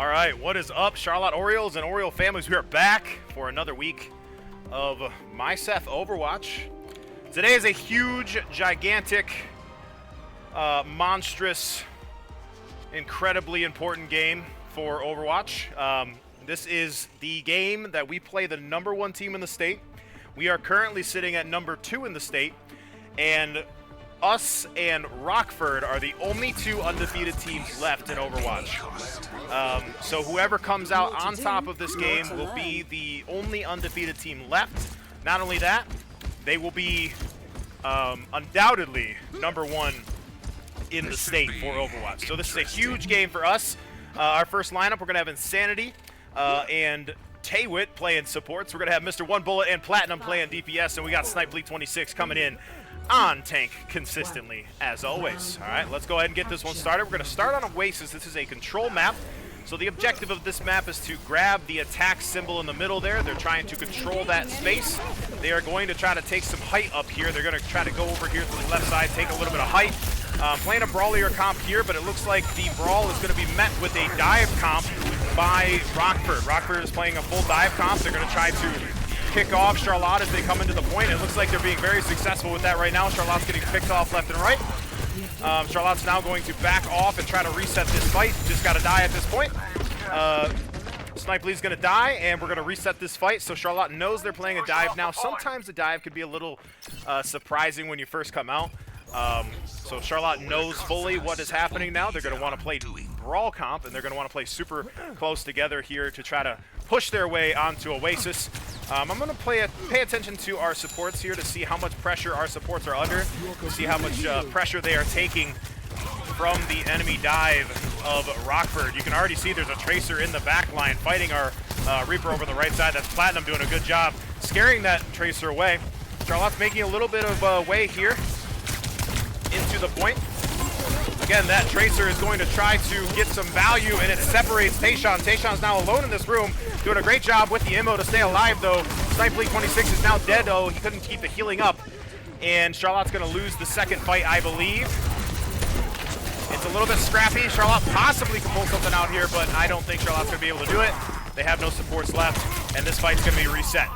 All right, what is up, Charlotte Orioles and Oriole families? We are back for another week of MiHSEF Overwatch. Today is a huge, gigantic, monstrous, incredibly important game for Overwatch. This is the game that we play the #1 team in the state. We are currently sitting at #2 in the state, and us and Rockford are the only 2 undefeated teams left in Overwatch. So whoever comes out on top of this game will be the only undefeated team left. Not only that, they will be undoubtedly #1 in the state for Overwatch. So this is a huge game for us. Our first lineup, we're going to have Insanity and Taywit playing supports. We're going to have Mr. One Bullet and Platinum playing DPS, and we got Snipe Bleak 26 coming in on tank consistently, as always. All right, let's go ahead and get this one started. We're going to start on Oasis. This is a control map. So the objective of this map is to grab the attack symbol in the middle there. They're trying to control that space. They are going to try to take some height up here. They're going to try to go over here to the left side, take a little bit of height. Playing a brawlier comp here, but it looks like the brawl is going to be met with a dive comp by Rockford. Rockford is playing a full dive comp. They're going to try to pick off Charlotte as they come into the point. It looks like they're being very successful with that right now. Charlotte's getting picked off left and right. Charlotte's now going to back off and try to reset this fight. Just got to die at this point. Snipe Lee's going to die, and we're going to reset this fight. So Charlotte knows they're playing a dive now. Sometimes the dive could be a little surprising when you first come out. So Charlotte knows fully what is happening now. They're going to want to play brawl comp, and they're going to want to play super close together here to try to push their way onto Oasis. I'm going to pay attention to our supports here to see how much pressure our supports are under. We'll see how much pressure they are taking from the enemy dive of Rockford. You can already see there's a Tracer in the back line fighting our Reaper over the right side. That's Platinum doing a good job scaring that Tracer away. Charlotte's making a little bit of way here into the point. Again, that Tracer is going to try to get some value, and it separates Tayshawn. Tayshawn's now alone in this room, doing a great job with the ammo to stay alive, though. Snipe Bleak 26 is now dead, though. He couldn't keep the healing up, and Charlotte's going to lose the second fight, I believe. It's a little bit scrappy. Charlotte possibly can pull something out here, but I don't think Charlotte's going to be able to do it. They have no supports left, and this fight's going to be reset.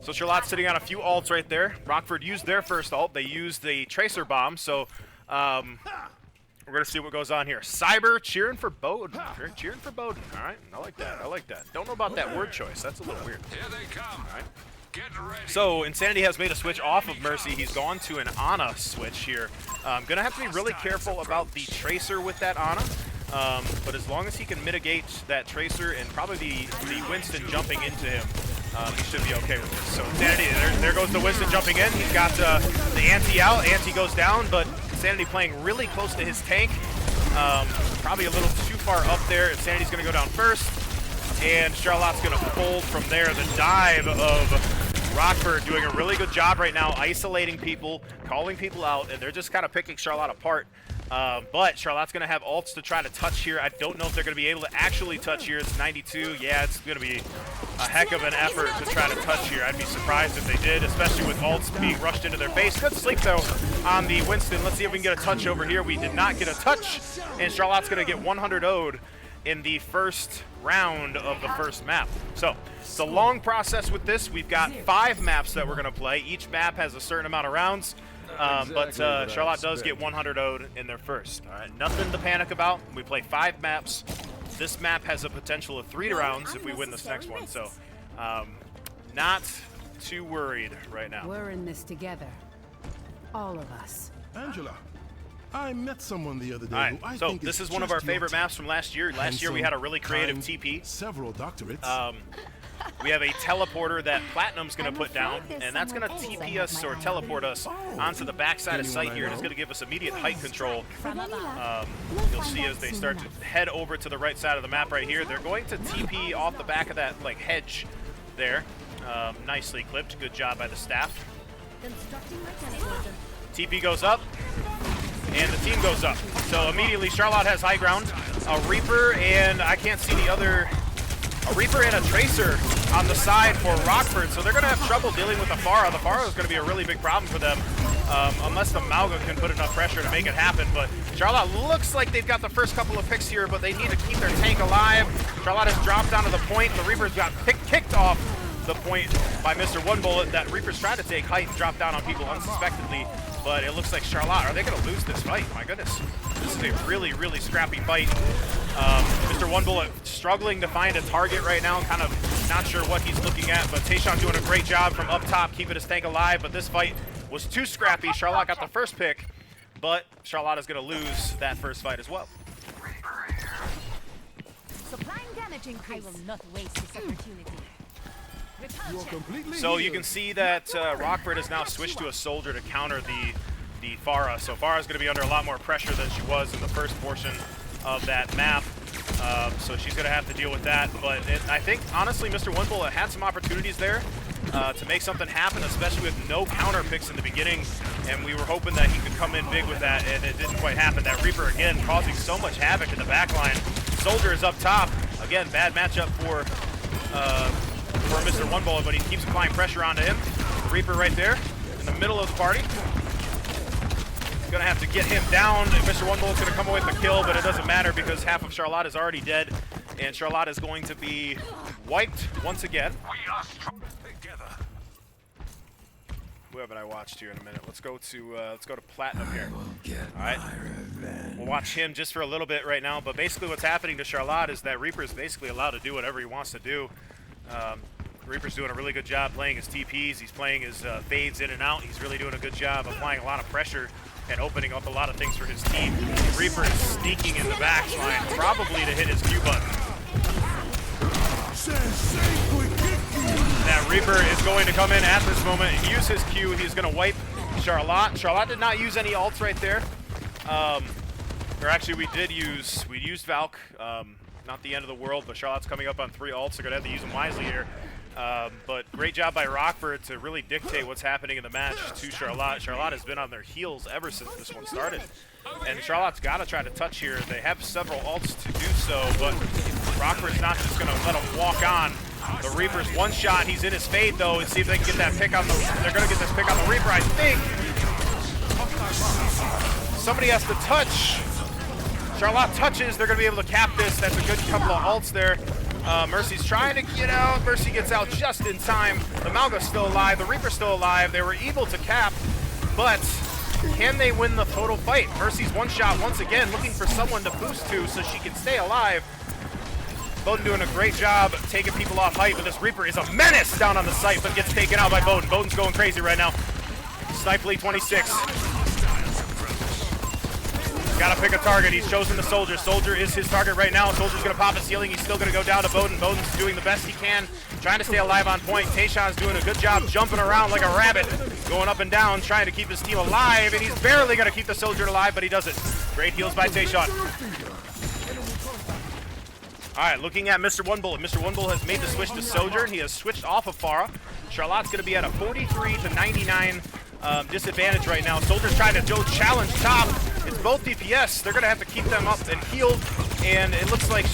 So Charlotte's sitting on a few ults right there. Rockford used their first ult. They used the Tracer bomb, so we're going to see what goes on here. Cyber cheering for Bowden. Cheering for Bowden. All right, I like that. I like that. Don't know about that word choice. That's a little weird. Here they come. All right. Get ready. So Insanity has made a switch off of Mercy. He's gone to an Ana switch here. Going to have to be really careful about the Tracer with that Ana. But as long as he can mitigate that Tracer and probably the Winston jumping into him, he should be okay with this. So Insanity, there goes the Winston jumping in. He's got the Anti out. Anti goes down, but Insanity playing really close to his tank. Probably a little too far up there. Insanity's going to go down first, and Charlotte's going to fold from there. The dive of Rockford doing a really good job right now, isolating people, calling people out, and they're just kind of picking Charlotte apart. But Charlotte's going to have ults to try to touch here. I don't know if they're going to be able to actually touch here. It's 92. Yeah, it's going to be a heck of an effort to try to touch here. I'd be surprised if they did, especially with ults being rushed into their face. Good sleep, though, on the Winston. Let's see if we can get a touch over here. We did not get a touch, and Charlotte's going to get 100 0'd in the first round of the first map. So it's a long process with this. We've got 5 maps that we're going to play. Each map has a certain amount of rounds. But Charlotte does get 100 0'd in their first. All right, nothing to panic about. We play 5 maps. This map has a potential of 3 rounds if we win this next one. So, not too worried right now. We're in this together, all of us. Angela, I met someone the other day. All right, who I so think this is is one of just our favorite your maps from last year. Last year we had a really creative Handsome, TP. Several doctorates. We have a teleporter that Platinum's going to put down, and that's going to TP us or teleport us onto the backside of site here, and it's going to give us immediate height control. You'll see as they start to head over to the right side of the map right here, they're going to TP off the back of that like hedge there. Nicely clipped. Good job by the staff. TP goes up, and the team goes up. So immediately Charlotte has high ground. A Reaper, and I can't see the other a Reaper and a Tracer on the side for Rockford, so they're going to have trouble dealing with the Pharah. The Pharah is going to be a really big problem for them, unless the Mauga can put enough pressure to make it happen. But Charlotte looks like they've got the first couple of picks here, but they need to keep their tank alive. Charlotte has dropped down to the point. The Reapers got kicked off the point by Mr. One Bullet. That Reaper's tried to take height and drop down on people unsuspectedly, but it looks like Charlotte, are they going to lose this fight? My goodness. This is a really, really scrappy fight. Mr. One Bullet struggling to find a target right now, kind of not sure what he's looking at, but Tayshawn doing a great job from up top, keeping his tank alive, but this fight was too scrappy. Charlotte got the first pick, but Charlotte is going to lose that first fight as well. Supplying damage increase. I will not waste this opportunity. So you can see that Rockford has now switched to a soldier to counter the Pharah. So Pharah's going to be under a lot more pressure than she was in the first portion of that map. So she's going to have to deal with that. But I think, honestly, Mr. One Bullet had some opportunities there to make something happen, especially with no counter picks in the beginning. And we were hoping that he could come in big with that, and it didn't quite happen. That Reaper, again, causing so much havoc in the backline. Soldier is up top. Again, bad matchup for Mr. One Bullet, but he keeps applying pressure onto him. Reaper right there in the middle of the party. Gonna have to get him down. Mr. One Bullet's gonna come away with the kill, but it doesn't matter because half of Charlotte is already dead, and Charlotte is going to be wiped once again. Who haven't I watched here in a minute? Let's go to Platinum here. All right, we'll watch him just for a little bit right now. But basically, what's happening to Charlotte is that Reaper is basically allowed to do whatever he wants to do. Reaper's doing a really good job playing his TPs. He's playing his fades in and out. He's really doing a good job applying a lot of pressure and opening up a lot of things for his team. Reaper is sneaking in the backline, probably to hit his Q button. That Reaper is going to come in at this moment, use his Q. He's going to wipe Charlotte. Charlotte did not use any ults right there. Or actually, we used Valk. Not the end of the world, but Charlotte's coming up on 3 ults. They're going to have to use them wisely here. But great job by Rockford to really dictate what's happening in the match to Charlotte. Charlotte has been on their heels ever since this one started. And Charlotte's got to try to touch here. They have several ults to do so, but Rockford's not just going to let him walk on. The Reaper's one shot. He's in his fade, though, and see if they can get that pick on the... They're going to get this pick on the Reaper, I think. Somebody has to touch. Charlotte touches. They're going to be able to cap this. That's a good couple of ults there. Mercy's trying to get out. Mercy gets out just in time. The Mauga's still alive. The Reaper's still alive. They were able to cap, but can they win the total fight? Mercy's one shot once again, looking for someone to boost to so she can stay alive. Bowden doing a great job taking people off height, but this Reaper is a menace down on the site, but gets taken out by Bowden. Bowden's going crazy right now. Snipe 26. Gotta pick a target. He's chosen the Soldier. Soldier is his target right now. Soldier's gonna pop his ceiling. He's still gonna go down to Bowden. Bowden's doing the best he can, trying to stay alive on point. Tayshawn's doing a good job jumping around like a rabbit, going up and down, trying to keep his team alive, and he's barely gonna keep the Soldier alive, but he does it. Great heals by Tayshawn. All right, looking at Mr. One Bullet. Mr. One Bullet has made the switch to Soldier. He has switched off of Pharah. Charlotte's gonna be at a 43 to 99 disadvantage right now. Soldier's trying to go challenge top. It's both DPS. They're going to have to keep them up and healed. And it looks like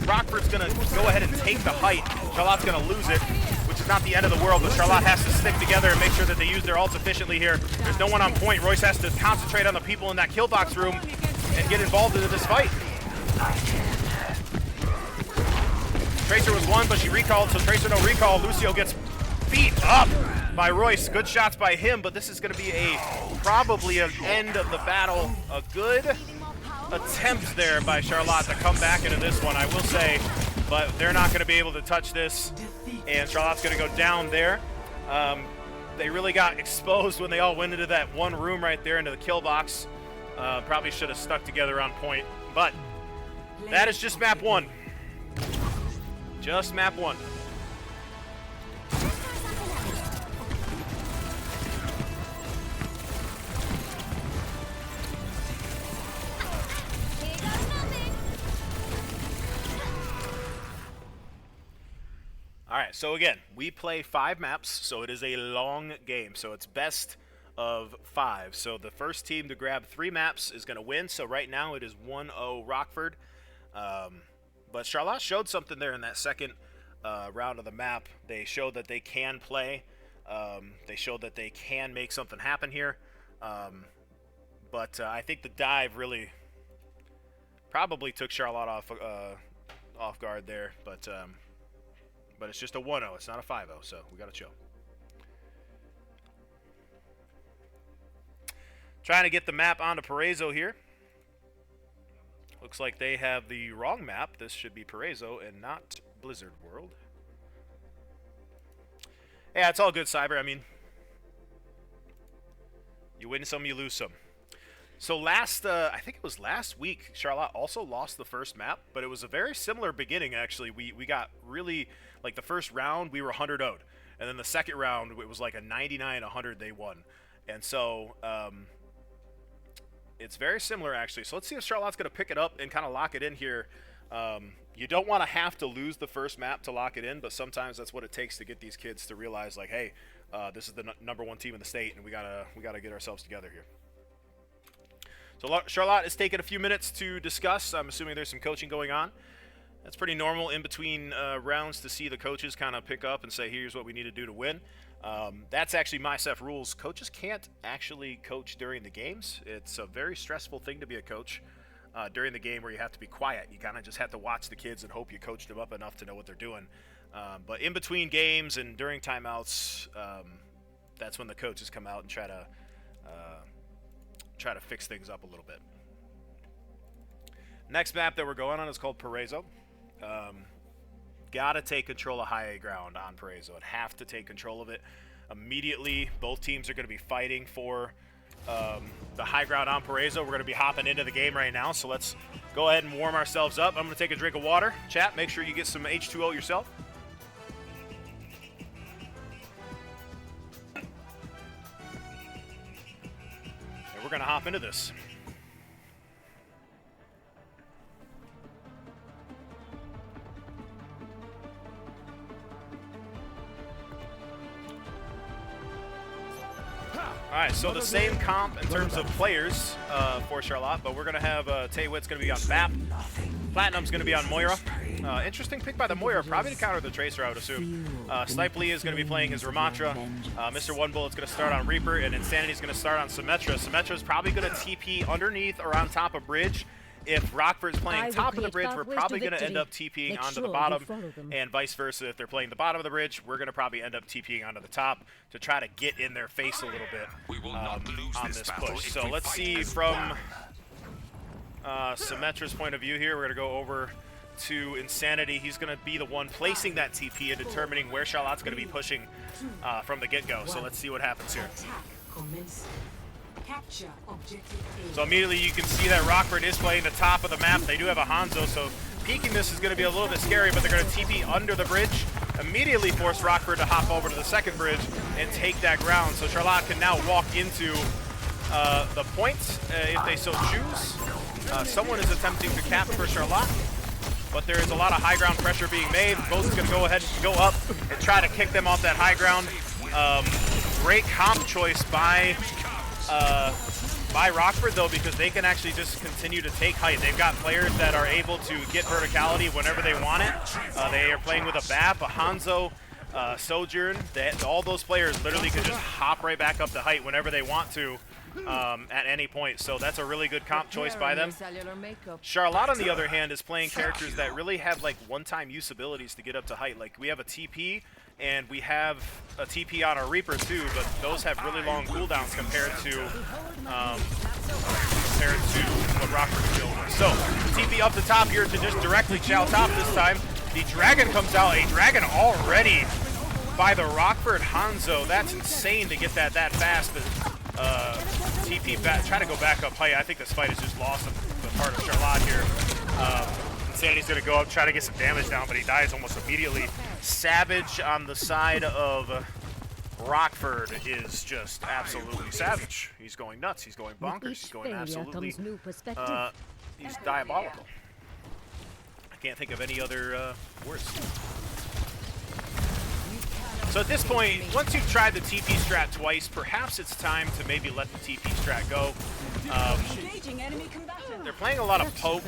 Rockford's going to go ahead and take the height. Charlotte's going to lose it, which is not the end of the world, but Charlotte has to stick together and make sure that they use their ults efficiently here. There's no one on point. Royce has to concentrate on the people in that kill box room and get involved into this fight. Tracer was one, but she recalled, so Tracer no recall. Lucio gets beat up by Royce. Good shots by him, but this is going to be probably an end of the battle. A good attempt there by Charlotte to come back into this one, I will say, but they're not going to be able to touch this, and Charlotte's going to go down there. They really got exposed when they all went into that one room right there into the kill box. Probably should have stuck together on point, but that is just map 1. Just map 1. All right, so again, we play 5 maps, so it is a long game. So it's best of 5. So the first team to grab 3 maps is going to win. So right now it is 1-0 Rockford. But Charlotte showed something there in that second round of the map. They showed that they can play. They showed that they can make something happen here. But I think the dive really probably took Charlotte off guard there. But it's just a 1-0. It's not a 5-0, so we got to chill. Trying to get the map onto Paraiso here. Looks like they have the wrong map. This should be Paraiso and not Blizzard World. Yeah, it's all good, Cyber. I mean, you win some, you lose some. So I think it was last week, Charlotte also lost the first map, but it was a very similar beginning, actually. We got really, like the first round, we were 100-0'd. And then the second round, it was like a 99-100 they won. And so, it's very similar, actually. So let's see if Charlotte's going to pick it up and kind of lock it in here. You don't want to have to lose the first map to lock it in, but sometimes that's what it takes to get these kids to realize, like, hey, this is the #1 team in the state, and we gotta get ourselves together here. So Charlotte is taking a few minutes to discuss. I'm assuming there's some coaching going on. That's pretty normal in between rounds to see the coaches kind of pick up and say, here's what we need to do to win. That's actually MiHSEF rules. Coaches can't actually coach during the games. It's a very stressful thing to be a coach during the game where you have to be quiet. You kind of just have to watch the kids and hope you coached them up enough to know what they're doing. But in between games and during timeouts, that's when the coaches come out and try to fix things up a little bit. Next map that we're going on is called Paraiso. Gotta take control of high ground on Paraiso. Have to take control of it immediately. Both teams are going to be fighting for the high ground on Paraiso. We're going to be hopping into the game right now, so let's go ahead and warm ourselves up. I'm going to take a drink of water. Chat, make sure you get some H2O yourself. And we're going to hop into this. All right, so the same comp in terms of players for Charlotte, but we're going to have Taywit's going to be on BAP. Platinum's going to be on Moira. Interesting pick by the Moira, probably to counter the Tracer, I would assume. Snipely is going to be playing his Ramatra. Mr. One Bullet's going to start on Reaper, and Insanity's going to start on Symmetra. Symmetra's probably going to TP underneath or on top of bridge. If Rockford's playing top of the bridge, we're probably going to end up TPing onto the bottom, and vice versa. If they're playing the bottom of the bridge, we're going to probably end up TPing onto the top to try to get in their face a little bit on this push. So let's see from Symmetra's point of view here. We're going to go over to Insanity. He's going to be the one placing that TP and determining where Charlotte's going to be pushing from the get-go. So let's see what happens here. So immediately you can see that Rockford is playing the top of the map. They do have a Hanzo, so peeking this is going to be a little bit scary, but they're going to TP under the bridge, immediately force Rockford to hop over to the second bridge and take that ground. So Charlotte can now walk into the points if they so choose. Someone is attempting to cap for Charlotte, but there is a lot of high ground pressure being made. Both is going to go ahead and go up and try to kick them off that high ground. Great comp choice by Rockford, though, because they can actually just continue to take height. They've got players that are able to get verticality whenever they want it. They are playing with a BAP, a Hanzo, Sojourn. All those players literally can just hop right back up to height whenever they want to at any point. So that's a really good comp choice by them. Charlotte, on the other hand, is playing characters that really have like one-time use abilities to get up to height. Like we have a TP, and we have a TP on our Reaper too, but those have really long cooldowns compared to what Rockford is doing. So TP up the top here to just directly chow top this time. The Dragon comes out, a Dragon already by the Rockford Hanzo. That's insane to get that fast. TP back, try to go back up height. I think this fight is just lost the part of Charlotte here. Insanity's going to go up, try to get some damage down, but he dies almost immediately. Savage on the side of Rockford is just absolutely savage. He's going nuts. He's going bonkers. He's going absolutely, he's diabolical. I can't think of any other words. So at this point, once you've tried the TP strat twice, perhaps it's time to maybe let the TP strat go. They're playing a lot of poke.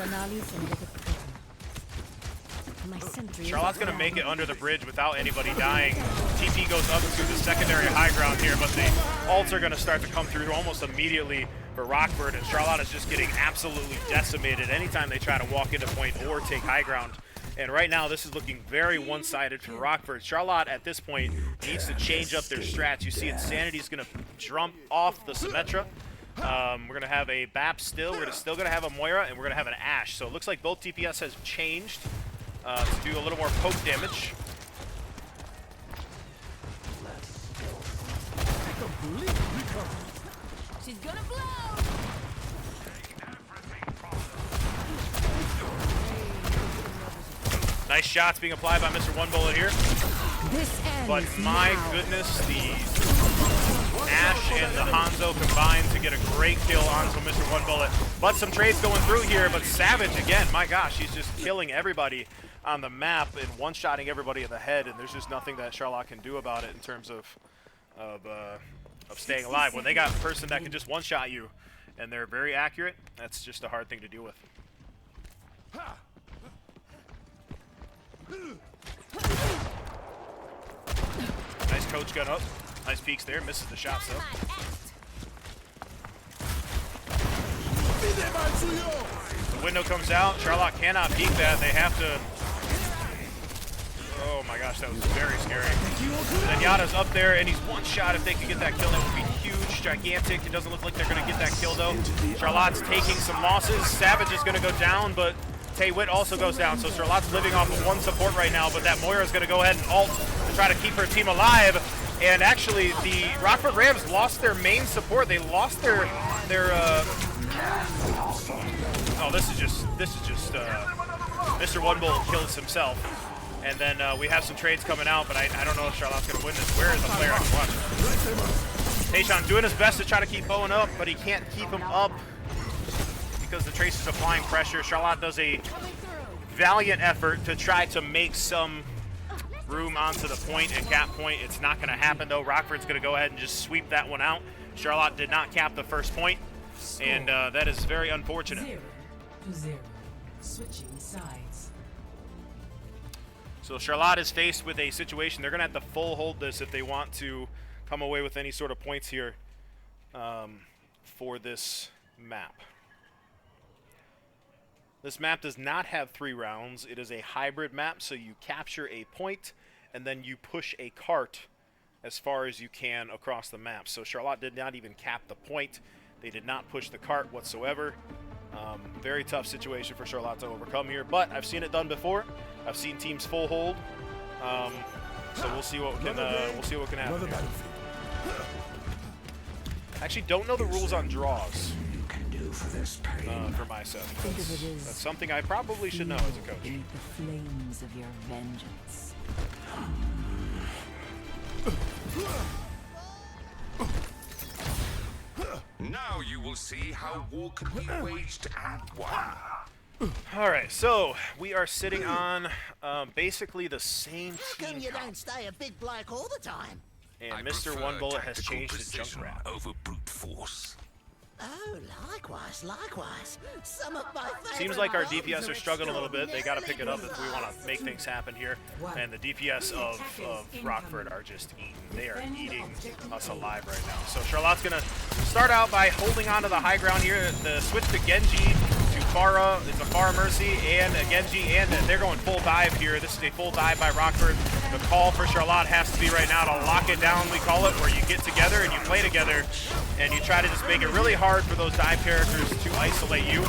My sentry is Charlotte's going to offline. make it under the bridge without anybody dying. TP goes up to the secondary high ground here, but the ults are going to start to come through almost immediately for Rockford, and Charlotte is just getting absolutely decimated anytime they try to walk into point or take high ground. And right now, this is looking very one-sided for Rockford. Charlotte, at this point, needs to change up their strats. You see Insanity's going to jump off the Symmetra. We're going to have a BAP still. We're still going to have a Moira, and we're going to have an Ashe. So it looks like both DPS has changed to do a little more poke damage. She's gonna blow. Nice shots being applied by Mr. One Bullet here. This ends But my now. goodness, the Ashe and the Hanzo combined to get a great kill onto Mr. One Bullet. But some trades going through here, but Savage again, my gosh, he's just killing everybody on the map and one-shotting everybody in the head, and there's just nothing that Charlotte can do about it in terms of staying alive. When they got a person that can just one-shot you and they're very accurate, that's just a hard thing to deal with. Nice coach gun up. Nice peeks there. Misses the shots though. The window comes out. Charlotte cannot peek that. They have to. Oh my gosh, that was very scary. And Yada's up there, and he's one shot. If they could get that kill, that would be huge, gigantic. It doesn't look like they're going to get that kill though. Charlotte's taking some losses. Savage is going to go down, but Tay-Wit also goes down. So Charlotte's living off of one support right now, but that Moira is going to go ahead and ult to try to keep her team alive. And actually, the Rockford Rams lost their main support. They lost their oh, this is just Mr. One Bullet kills himself. And then we have some trades coming out, but I don't know if Charlotte's going to win this. Where is the player I can watch? Tayshawn doing his best to try to keep Bowen up, but he can't keep him up because the Trace is applying pressure. Charlotte does a valiant effort to try to make some room onto the point and cap point. It's not going to happen, though. Rockford's going to go ahead and just sweep that one out. Charlotte did not cap the first point, and that is very unfortunate. 0-0. Switching sides. So Charlotte is faced with a situation. They're going to have to full hold this if they want to come away with any sort of points here for this map. This map does not have 3 rounds. It is a hybrid map, so you capture a point and then you push a cart as far as you can across the map. So Charlotte did not even cap the point. They did not push the cart whatsoever. Very tough situation for Charlotte to overcome here, but I've seen it done before. I've seen teams full hold, so we'll see what can happen here. I actually don't know the rules on draws for MiHSEF. That's something I probably should know as a coach. Eat the flames of your vengeance. Now you will see how war can be waged and won. All right, so we are sitting on basically the same How come team you comp. don't stay a big bloke all the time? And I Mr. prefer One Bullet has tactical changed to precision Junkrat. over brute force. Oh, likewise. Some of my favorite Seems like our bombs DPS are struggling a little bit. They got to pick it up if we want to make things happen here. And the DPS of Rockford are just eating. They are eating us alive right now. So Charlotte's going to start out by holding on to the high ground here. The switch to Genji to Pharah. It's a Pharah Mercy and a Genji, and they're going full dive here. This is a full dive by Rockford. The call for Charlotte has to be right now to lock it down, we call it, where you get together and you play together and you try to just make it really hard for those dive characters to isolate you.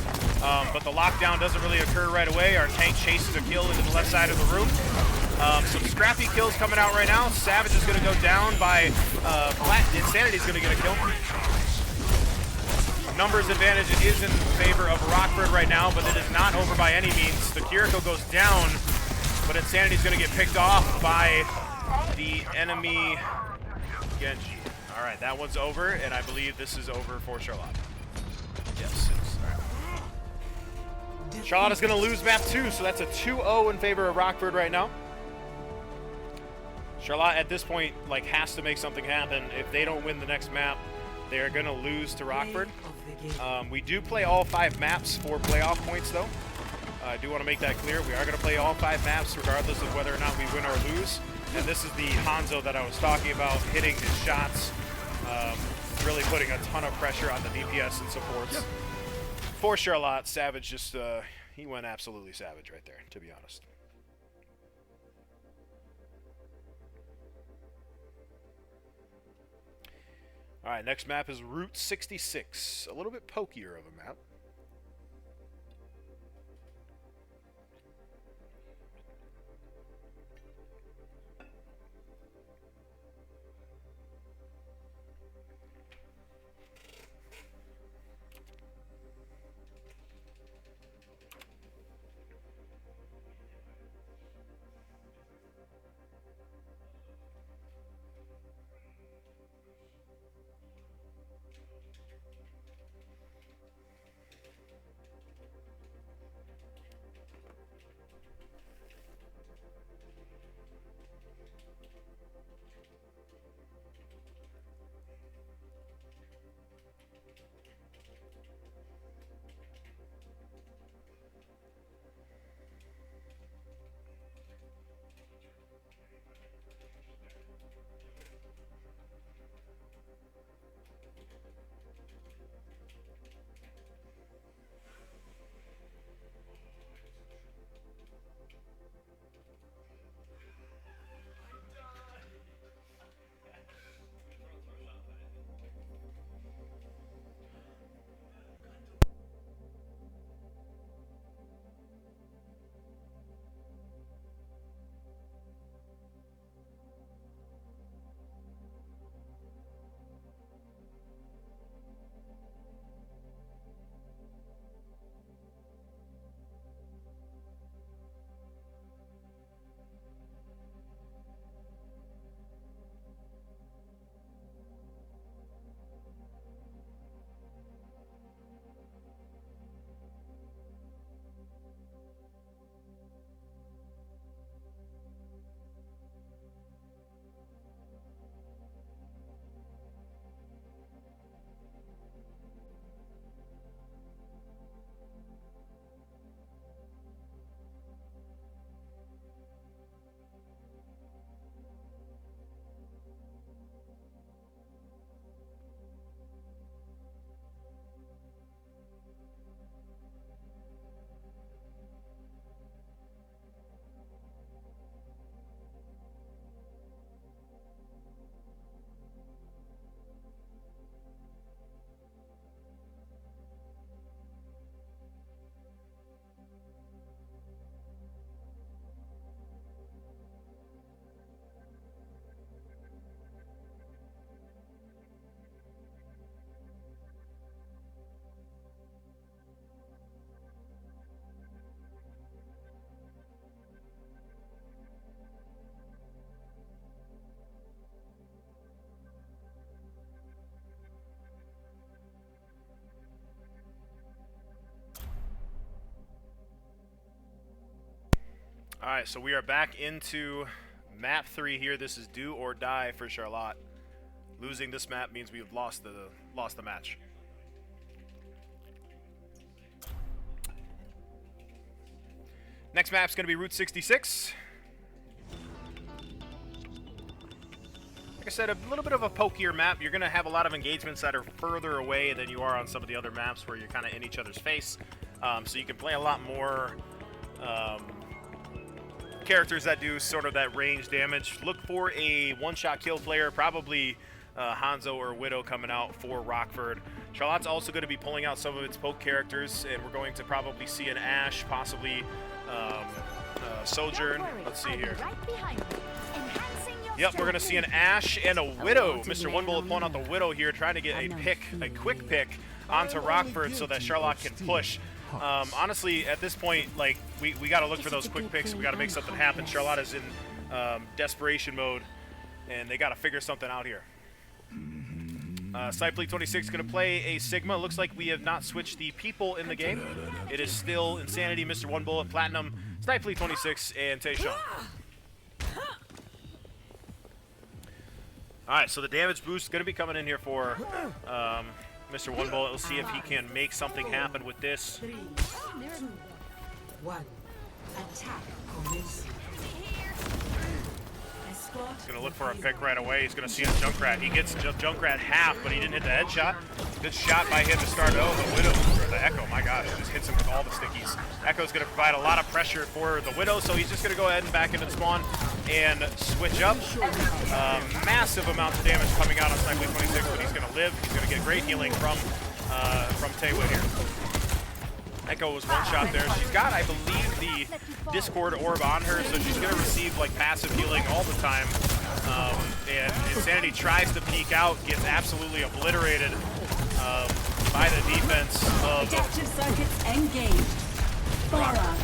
But the lockdown doesn't really occur right away. Our tank chases a kill into the left side of the room. Some scrappy kills coming out right now. Savage is going to go down by Flat. Insanity is going to get a kill. Numbers advantage is in favor of Rockford right now, but it is not over by any means. The Kiriko goes down, but Insanity is going to get picked off by the enemy Genji. All right, that one's over, and I believe this is over for Charlotte. Yes, it is. All right. Charlotte is going to lose map 2, so that's a 2-0 in favor of Rockford right now. Charlotte at this point has to make something happen. If they don't win the next map, they are going to lose to Rockford. We do play all 5 maps for playoff points, though. I do want to make that clear. We are going to play all 5 maps regardless of whether or not we win or lose. And this is the Hanzo that I was talking about, hitting his shots, really putting a ton of pressure on the DPS and supports. For Charlotte, Savage just, he went absolutely savage right there, to be honest. All right, next map is Route 66. A little bit pokier of a map. All right, so we are back into map 3 here. This is do or die for Charlotte. Losing this map means we've lost the match. Next map's going to be Route 66. Like I said, a little bit of a pokier map. You're going to have a lot of engagements that are further away than you are on some of the other maps where you're kind of in each other's face. So you can play a lot more characters that do sort of that range damage. Look for a one-shot kill player, probably Hanzo or Widow coming out for Rockford. Charlotte's also going to be pulling out some of its poke characters, and we're going to probably see an Ashe, possibly Sojourn. Let's see here. Yep, we're going to see an Ashe and a Widow. Mr. One Bullet pulling out the Widow here, trying to get a quick pick onto Rockford so that Charlotte can push. Honestly, at this point, like, we got to look for those quick picks. We got to make something happen. Charlotte is in desperation mode, and they got to figure something out here. Cypleak 26 going to play a Sigma. Looks like we have not switched the people in the game. It is still Insanity, Mr. One Bullet, Platinum, Cypleak 26, and Tayshawn. All right, so the damage boost is going to be coming in here for Mr. One Bullet. We'll see if he can make something happen with this. 1. Attack commencing. Escort. He's going to look for a pick right away. He's going to see his Junkrat. He gets Junkrat half, but he didn't hit the headshot. Good shot by him to start it. Oh, the Widow, or the Echo, my gosh, just hits him with all the stickies. Echo's going to provide a lot of pressure for the Widow, so he's just going to go ahead and back into the spawn and switch up. Massive amounts of damage coming out on Snipe 26, but he's going to live. He's going to get great healing from Taewa here. Echo was one shot there. She's got, I believe, the Discord orb on her, so she's going to receive like passive healing all the time. And Insanity tries to peek out, gets absolutely obliterated by the defense of Adaptive circuits engaged. Bara.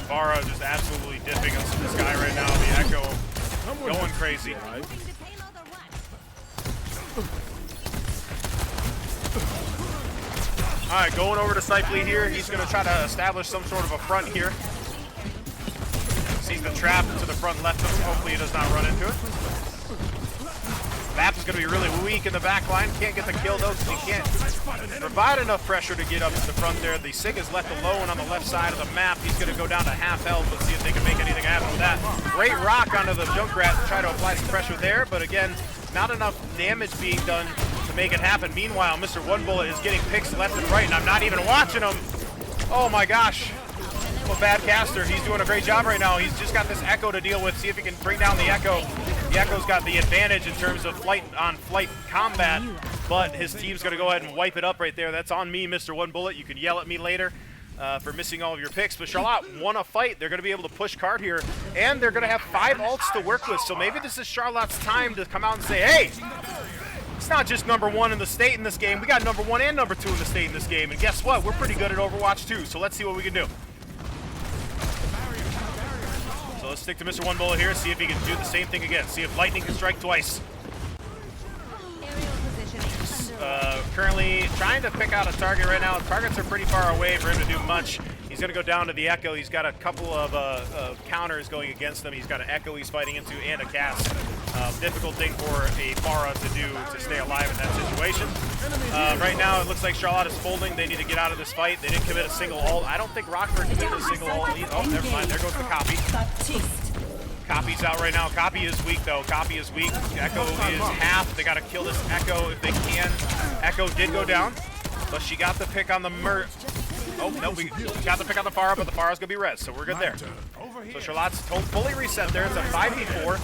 Bara just absolutely dipping into this guy right now. The Echo going crazy. All right, going over to Snipely here. He's going to try to establish some sort of a front here. Sees the trap to the front left of him. Hopefully he does not run into it. Vaps is going to be really weak in the back line. Can't get the kill though because he can't provide enough pressure to get up to the front there. The Sig is left alone on the left side of the map. He's going to go down to half health. Let's see if they can make anything happen with that. Great rock onto the Junkrat to try to apply some pressure there, but again, not enough damage being done to make it happen. Meanwhile, Mr. One Bullet is getting picks left and right, and I'm not even watching him. Oh my gosh. A bad caster. He's doing a great job right now. He's just got this Echo to deal with. See if he can bring down the Echo. The Echo's got the advantage in terms of flight combat, but his team's going to go ahead and wipe it up right there. That's on me, Mr. One Bullet. You can yell at me later for missing all of your picks, but Charlotte won a fight. They're going to be able to push card here, and they're going to have 5 ults to work with, so maybe this is Charlotte's time to come out and say, hey, it's not just #1 in the state in this game. We got #1 and #2 in the state in this game, and guess what? We're pretty good at Overwatch too, so let's see what we can do. So let's stick to Mr. One Bullet here, see if he can do the same thing again. See if lightning can strike twice. Currently trying to pick out a target right now. Targets are pretty far away for him to do much. He's going to go down to the Echo. He's got a couple of counters going against him. He's got an Echo he's fighting into and a cast. Difficult thing for a Bara to do to stay alive in that situation. Right now it looks like Charlotte is folding. They need to get out of this fight. They didn't commit a single ult. I don't think Rockford committed a single ult. Oh, never mind. There goes the copy. Copy's out right now. Copy is weak though. Copy is weak. Echo is half. They got to kill this Echo if they can. Echo did go down, but she got the pick on the Oh, no, we got the pick on the Farah, but the Farah's going to be res, so we're good there. So Charlotte's fully reset there. It's a 5v4,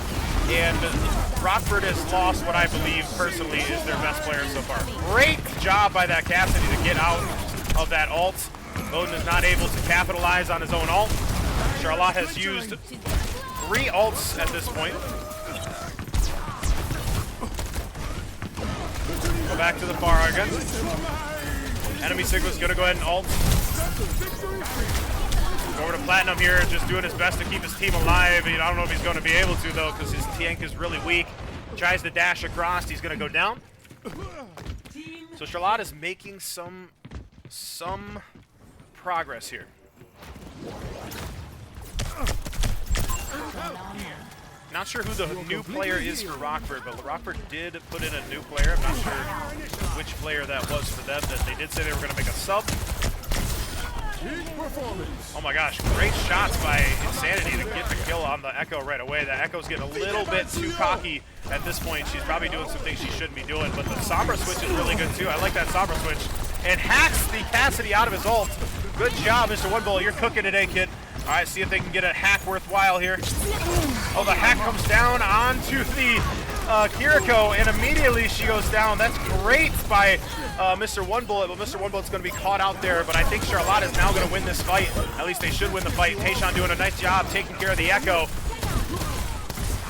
and Rockford has lost what I believe, personally, is their best player so far. Great job by that Cassidy to get out of that ult. Bowden is not able to capitalize on his own ult. Charlotte has used 3 ults at this point. Go back to the Farah again. Enemy Sigma's gonna go ahead and ult. Go over to Platinum here, just doing his best to keep his team alive. I don't know if he's gonna be able to though, because his tank is really weak. Tries to dash across, he's gonna go down. So Charlotte is making some progress here. Not sure who the new player is for Rockford, but Rockford did put in a new player. I'm not sure which player that was for them. That they did say they were going to make a sub. Oh my gosh, great shots by Insanity to get the kill on the Echo right away. The Echo's getting a little bit too cocky at this point. She's probably doing some things she shouldn't be doing, but the Sombra switch is really good too. I like that Sombra switch. And hacks the Cassidy out of his ult. Good job, Mr. One Bullet. You're cooking today, kid. All right, see if they can get a hack worthwhile here. Oh, the hack comes down onto the Kiriko, and immediately she goes down. That's great by Mr. One Bullet, but Mr. One Bullet's going to be caught out there. But I think Charlotte is now going to win this fight. At least they should win the fight. Tayshawn doing a nice job taking care of the Echo.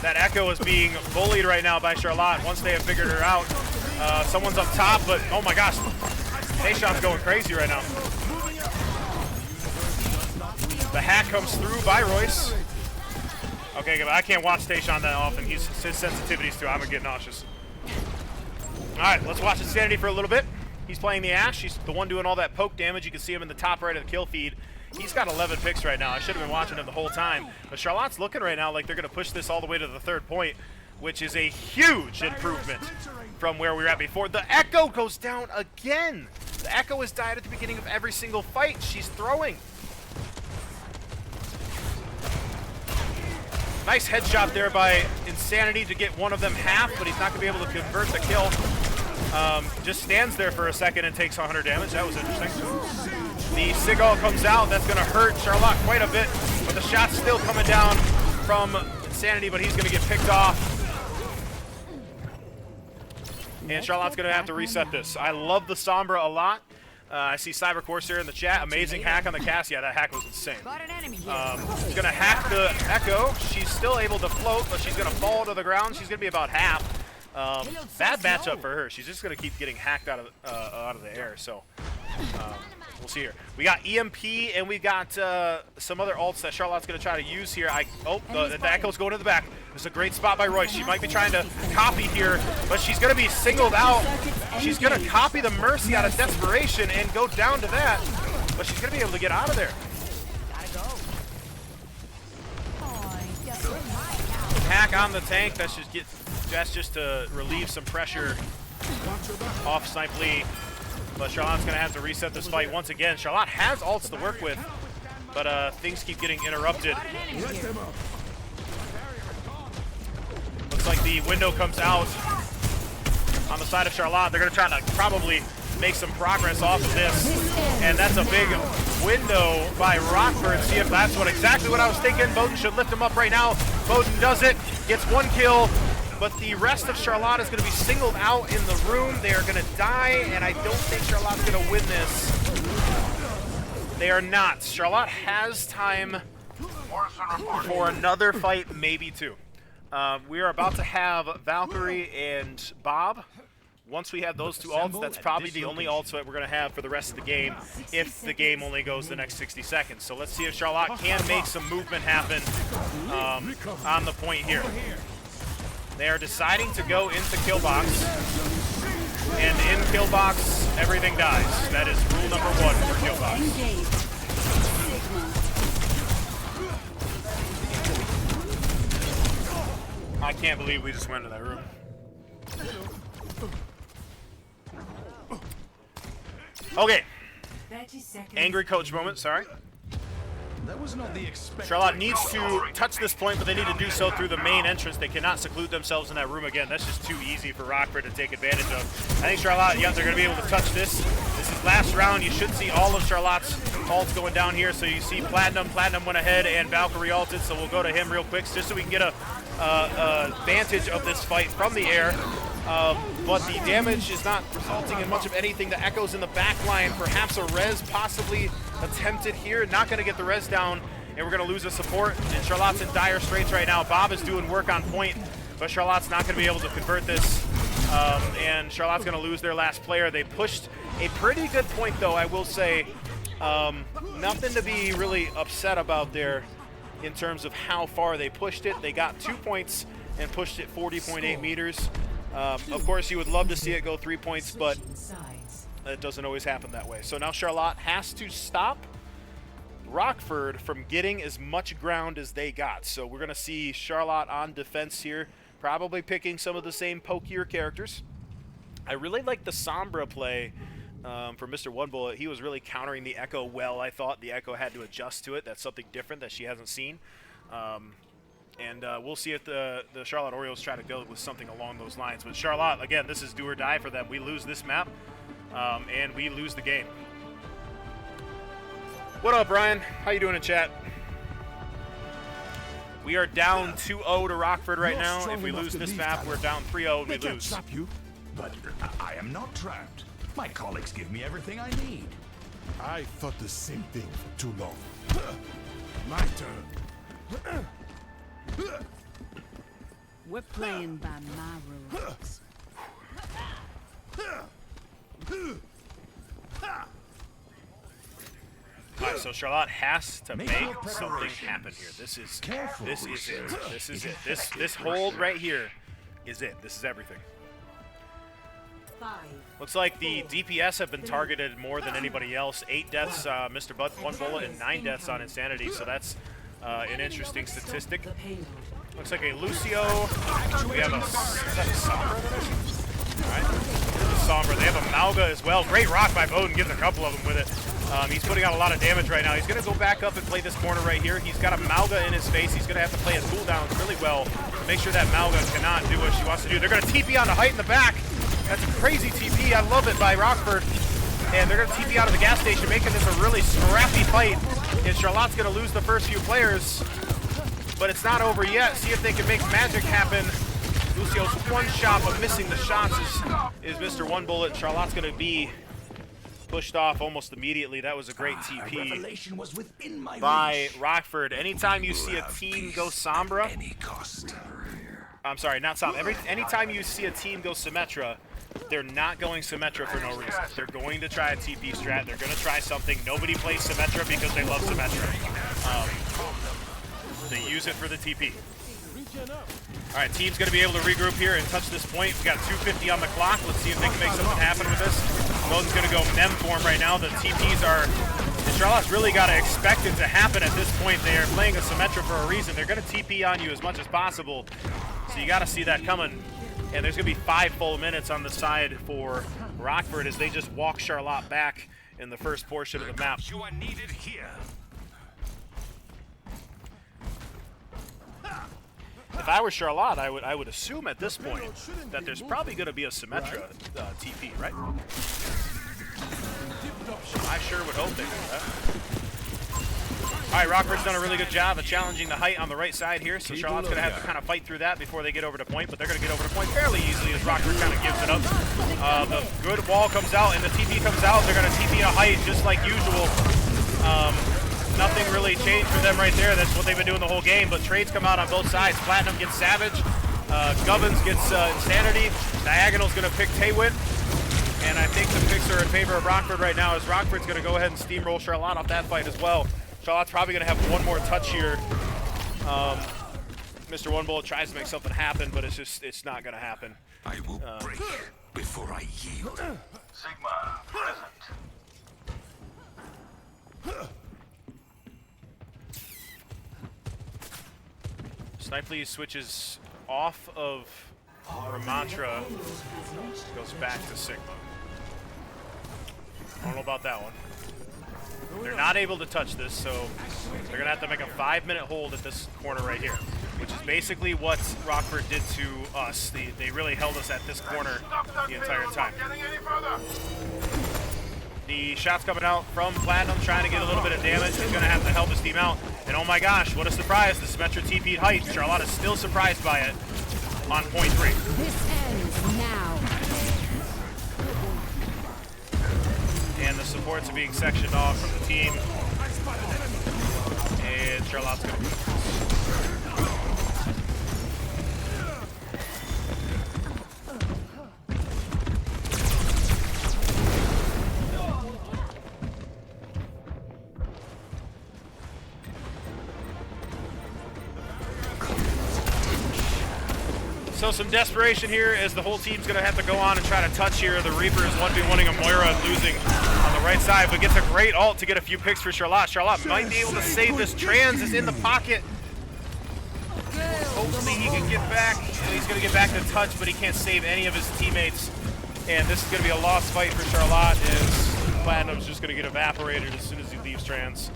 That Echo is being bullied right now by Charlotte once they have figured her out. Someone's up top, but oh my gosh. Tayshawn's going crazy right now. The hack comes through by Royce. Okay, but I can't watch Tayshawn that often. His sensitivities to it, I'm gonna get nauseous. All right, let's watch Insanity for a little bit. He's playing the Ashe. He's the one doing all that poke damage. You can see him in the top right of the kill feed. He's got 11 picks right now. I should have been watching him the whole time. But Charlotte's looking right now like they're gonna push this all the way to the 3rd point, which is a huge improvement from where we were at before. The Echo goes down again. The Echo has died at the beginning of every single fight. She's throwing. Nice headshot there by Insanity to get one of them half, but he's not going to be able to convert the kill. Just stands there for a second and takes 100 damage. That was interesting. The Seagull comes out. That's going to hurt Charlotte quite a bit, but the shot's still coming down from Insanity, but he's going to get picked off. And Charlotte's going to have to reset this. I love the Sombra a lot. I see Cyber Corsair in the chat. Amazing hack on the cast. Yeah, that hack was insane. He's going to hack the Echo. She's still able to float, but she's going to fall to the ground. She's going to be about half. Bad matchup for her. She's just going to keep getting hacked out of the air. So we'll see here. We got EMP, and we got some other ults that Charlotte's going to try to use here. The Echo's going to the back. This is a great spot by Royce. She might be trying to copy here, but she's going to be singled out. She's going to copy the Mercy out of desperation and go down to that, but she's going to be able to get out of there. Hack on the tank. That's just to relieve some pressure off Snipe Lee. But Charlotte's going to have to reset this fight once again. Charlotte has ults to work with, but things keep getting interrupted. Looks like the window comes out on the side of Charlotte. They're going to try to probably make some progress off of this. And that's a big window by Rockford. See if that's exactly what I was thinking. Bowden should lift him up right now. Bowden does it, gets one kill. But the rest of Charlotte is going to be singled out in the room. They are going to die, and I don't think Charlotte's going to win this. They are not. Charlotte has time for another fight, maybe two. We are about to have Valkyrie and Bob. Once we have those two ults, that's probably the only ults that we're going to have for the rest of the game if the game only goes the next 60 seconds. So let's see if Charlotte can make some movement happen on the point here. They are deciding to go into kill box, and in kill box, everything dies. That is rule number 1 for kill box. I can't believe we just went into that room. Okay. Angry coach moment, sorry. That was not the expected. Charlotte needs to touch this point, but they need to do so through the main entrance. They cannot seclude themselves in that room again. That's just too easy for Rockford to take advantage of. I think Charlotte, yes, they're going to be able to touch this. This is last round. You should see all of Charlotte's ults going down here. So you see Platinum. Platinum went ahead, and Valkyrie ulted, so we'll go to him real quick just so we can get a advantage of this fight from the air. But the damage is not resulting in much of anything. The Echo's in the back line. Perhaps a res possibly attempted here. Not going to get the res down, and we're going to lose a support. And Charlotte's in dire straits right now. Bob is doing work on point, but Charlotte's not going to be able to convert this. And Charlotte's going to lose their last player. They pushed a pretty good point, though, I will say. Nothing to be really upset about there in terms of how far they pushed it. They got 2 points and pushed it 40.8 meters. Of course, you would love to see it go 3 points, but it doesn't always happen that way. So now Charlotte has to stop Rockford from getting as much ground as they got. So we're going to see Charlotte on defense here, probably picking some of the same pokier characters. I really like the Sombra play from Mr. One Bullet. He was really countering the Echo well. I thought the Echo had to adjust to it. That's something different that she hasn't seen. And we'll see if the Charlotte Orioles try to go with something along those lines. But Charlotte, again, this is do or die for them. We lose this map, and we lose the game. What up, Brian? How you doing in chat? We are down 2-0 to Rockford right now. If we lose this map, we're down 3-0 and we lose. Trap you. But I am not trapped. My colleagues give me everything I need. I thought the same thing for too long. My turn. We're playing by my rules. All right, so Charlotte has to make something happen here. This is it. This hold right here is it. This is everything. Looks like the DPS have been targeted more than anybody else. 8 deaths, Mr. Butt, 1 bullet, and 9 deaths on Insanity. So that's an interesting statistic. Looks like a Lucio. We have a Sombra. All right. Sombra. They have a Mauga as well. Great rock by Bowden, getting a couple of them with it. He's putting out a lot of damage right now. He's going to go back up and play this corner right here. He's got a Mauga in his face. He's going to have to play his cooldowns really well to make sure that Mauga cannot do what she wants to do. They're going to TP on the height in the back. That's a crazy TP. I love it by Rockford. And they're going to TP out of the gas station, making this a really scrappy fight. And Charlotte's going to lose the first few players. But it's not over yet. See if they can make magic happen. Lucio's one shot, but missing the shots is Mr. One Bullet. Charlotte's going to be pushed off almost immediately. That was a great TP was within my by Rockford. Anytime you see a team go Sombra, any cost. I'm sorry, not Sombra. Anytime you see a team go Symmetra, they're not going Symmetra for no reason. They're going to try a TP strat. They're going to try something. Nobody plays Symmetra because they love Symmetra. They use it for the TP. All right, team's going to be able to regroup here and touch this point. We've got 2:50 on the clock. Let's see if they can make something happen with this. Bowden's going to go Mem form right now. The TPs are... And Charlotte's really got to expect it to happen at this point. They are playing a Symmetra for a reason. They're going to TP on you as much as possible. So you got to see that coming. And there's going to be 5 full minutes on the side for Rockford as they just walk Charlotte back in the first portion of the map. You are needed here. If I were Charlotte, I would assume at this point that there's probably going to be a Symmetra TP, right? I sure would hope they do that. All right, Rockford's done a really good job of challenging the height on the right side here, so Charlotte's going to have to kind of fight through that before they get over to point, but they're going to get over to point fairly easily as Rockford kind of gives it up. The good wall comes out and the TP comes out. They're going to TP a height just like usual. Nothing really changed for them right there. That's what they've been doing the whole game, but trades come out on both sides. Platinum gets Savage, Gubbins gets Insanity, Diagonal's going to pick Taywin, and I think the picks are in favor of Rockford right now as Rockford's going to go ahead and steamroll Charlotte off that fight as well. Charlotte's probably going to have one more touch here. Mr. One Bullet tries to make something happen, but it's not going to happen. I will break before I yield. Sigma, present. Snipely switches off of Ramantra, goes back to Sigma. I don't know about that one. They're not able to touch this, so they're going to have to make a 5-minute hold at this corner right here, which is basically what Rockford did to us. They really held us at this corner the entire time. The shot's coming out from Platinum, trying to get a little bit of damage. He's going to have to help his team out. And oh my gosh, what a surprise. The Symmetra TP'd height. Charlotte is still surprised by it on point 3. This ends now. And the supports are being sectioned off from the team. And Charlotte's going to So some desperation here as the whole team's going to have to go on and try to touch here. The Reaper is 1v1ing a Moira and losing on the right side, but gets a great ult to get a few picks for Charlotte. Charlotte might be able to save this. Trans is in the pocket. Hopefully he can get back. He's going to get back to touch, but he can't save any of his teammates. And this is going to be a lost fight for Charlotte as Platinum's just going to get evaporated as soon as he leaves Trans.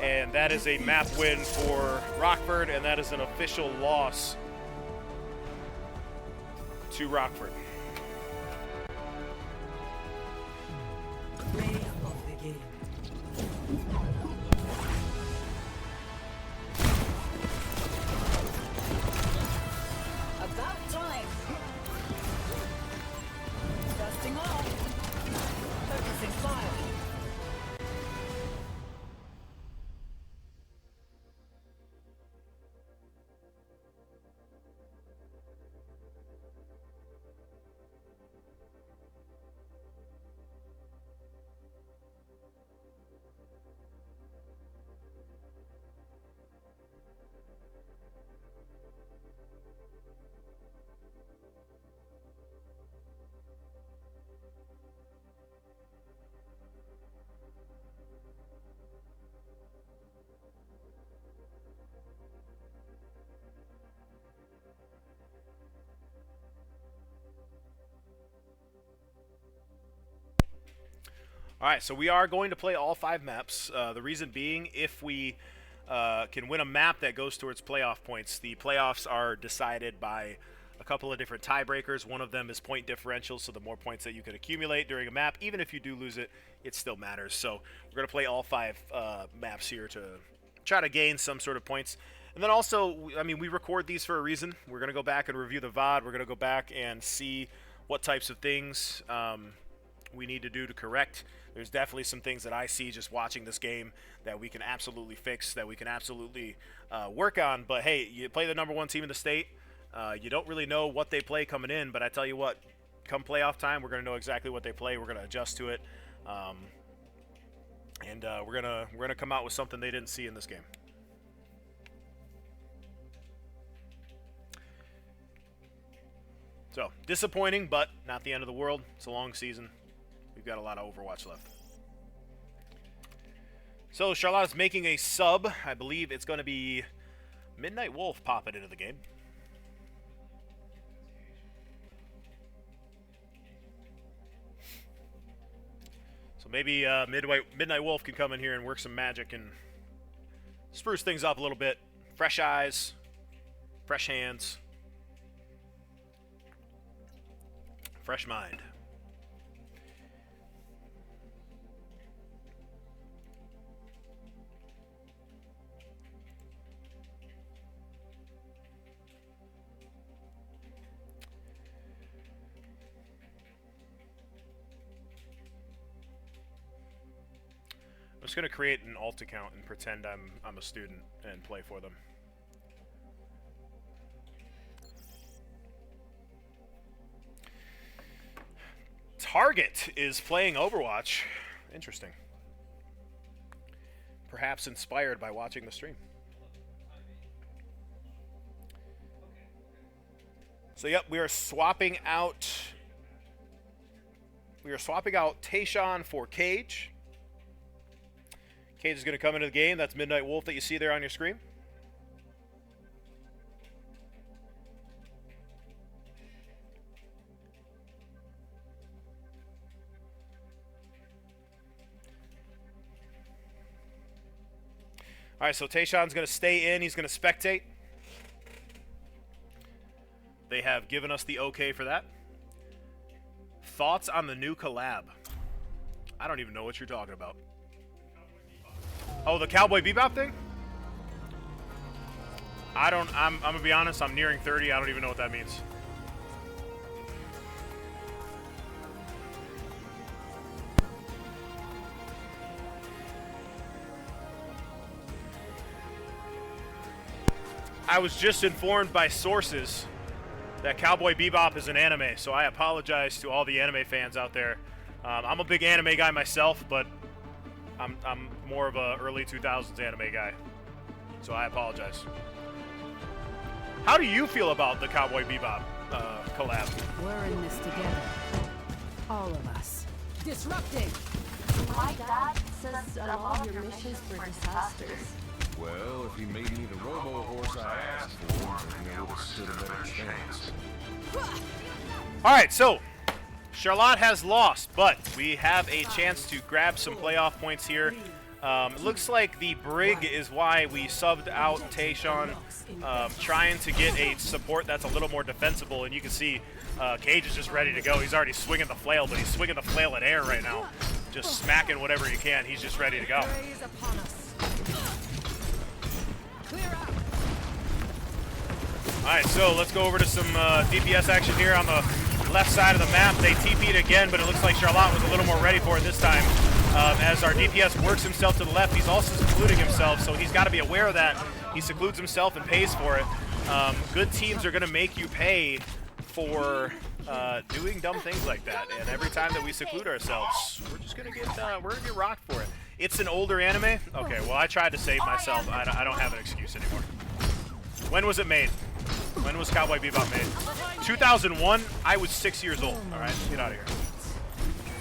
And that is a map win for Rockford, and that is an official loss to Rockford. Play of the game. About time. Dusting off. Focusing fire. All right, so we are going to play all 5 maps. The reason being, if we can win a map that goes towards playoff points, the playoffs are decided by a couple of different tiebreakers. One of them is point differential, so the more points that you can accumulate during a map, even if you do lose it, it still matters. So we're going to play all 5 maps here to try to gain some sort of points. And then also, I mean, we record these for a reason. We're going to go back and review the VOD. We're going to go back and see what types of things we need to do to correct. There's definitely some things that I see just watching this game that we can absolutely fix, that we can absolutely work on. But hey, you play the #1 team in the state. You don't really know what they play coming in, but I tell you what, come playoff time, we're going to know exactly what they play. We're going to adjust to it, and we're gonna come out with something they didn't see in this game. So disappointing, but not the end of the world. It's a long season. We've got a lot of Overwatch left. So Charlotte's making a sub. I believe it's going to be Midnight Wolf popping into the game. So maybe Midnight Wolf can come in here and work some magic and spruce things up a little bit. Fresh eyes, fresh hands, fresh mind. I'm just gonna create an alt account and pretend I'm a student and play for them. Target is playing Overwatch. Interesting. Perhaps inspired by watching the stream. So yep, we are swapping out Tayshawn for Cage. Cage is going to come into the game. That's Midnight Wolf that you see there on your screen. All right, so Tayshawn's going to stay in. He's going to spectate. They have given us the okay for that. Thoughts on the new collab? I don't even know what you're talking about. Oh, the Cowboy Bebop thing? I'm gonna be honest, I'm nearing 30, I don't even know what that means. I was just informed by sources that Cowboy Bebop is an anime, so I apologize to all the anime fans out there. I'm a big anime guy myself, but I'm more of a early 2000s anime guy, so I apologize. How do you feel about the Cowboy Bebop collab? We're in this together. All of us. Disrupting! My dad says that all of your missions were disasters. Well, if he made me the robo-horse I asked for, then I would have stood a better chance. Alright, so Charlotte has lost, but we have a chance to grab some playoff points here. It looks like the Brig is why we subbed out Tayshawn, trying to get a support that's a little more defensible, and you can see Cage is just ready to go. He's already swinging the flail, but he's swinging the flail in air right now. Just smacking whatever he can. He's just ready to go. Alright, so let's go over to some DPS action here on the left side of the map. They TP'd again, but it looks like Charlotte was a little more ready for it this time. As our DPS works himself to the left, he's also secluding himself, so he's got to be aware of that. He secludes himself and pays for it. Good teams are going to make you pay for doing dumb things like that, and every time that we seclude ourselves, we're just going to get rocked for it. It's an older anime? Okay, well, I tried to save myself. I don't have an excuse anymore. When was it made? When was Cowboy Bebop made? 2001? I was 6 years old. All right, get out of here.